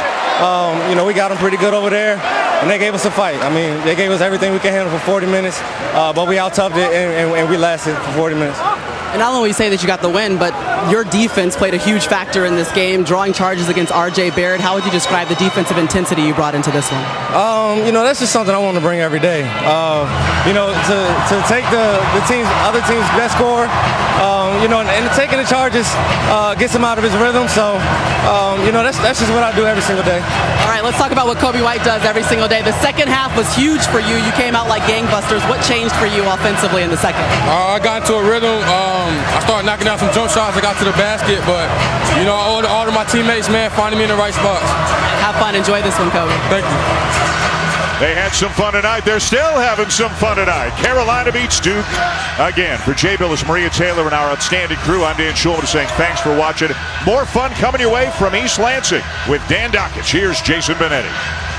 We got them pretty good over there, and they gave us a fight. I mean, they gave us everything we could handle for 40 minutes, but we out-toughed it and we lasted for 40 minutes. And not only say that you got the win, but your defense played a huge factor in this game, drawing charges against R.J. Barrett. How would you describe the defensive intensity you brought into this one? That's just something I want to bring every day. To take the other team's best scorer, and taking the charges gets him out of his rhythm. So, that's just what I do every single day. All right, let's talk about what Coby White does every single day. The second half was huge for you. You came out like gangbusters. What changed for you offensively in the second? I got into a rhythm. I started knocking down some jump shots. I got to the basket, but I owe all of my teammates, man, finding me in the right spots. Have fun. Enjoy this one, Coby. Thank you. They had some fun tonight. They're still having some fun tonight. Carolina beats Duke. Again, for Jay Billis, Maria Taylor, and our outstanding crew, I'm Dan Schulman saying thanks for watching. More fun coming your way from East Lansing with Dan Dockich. Here's Jason Benetti.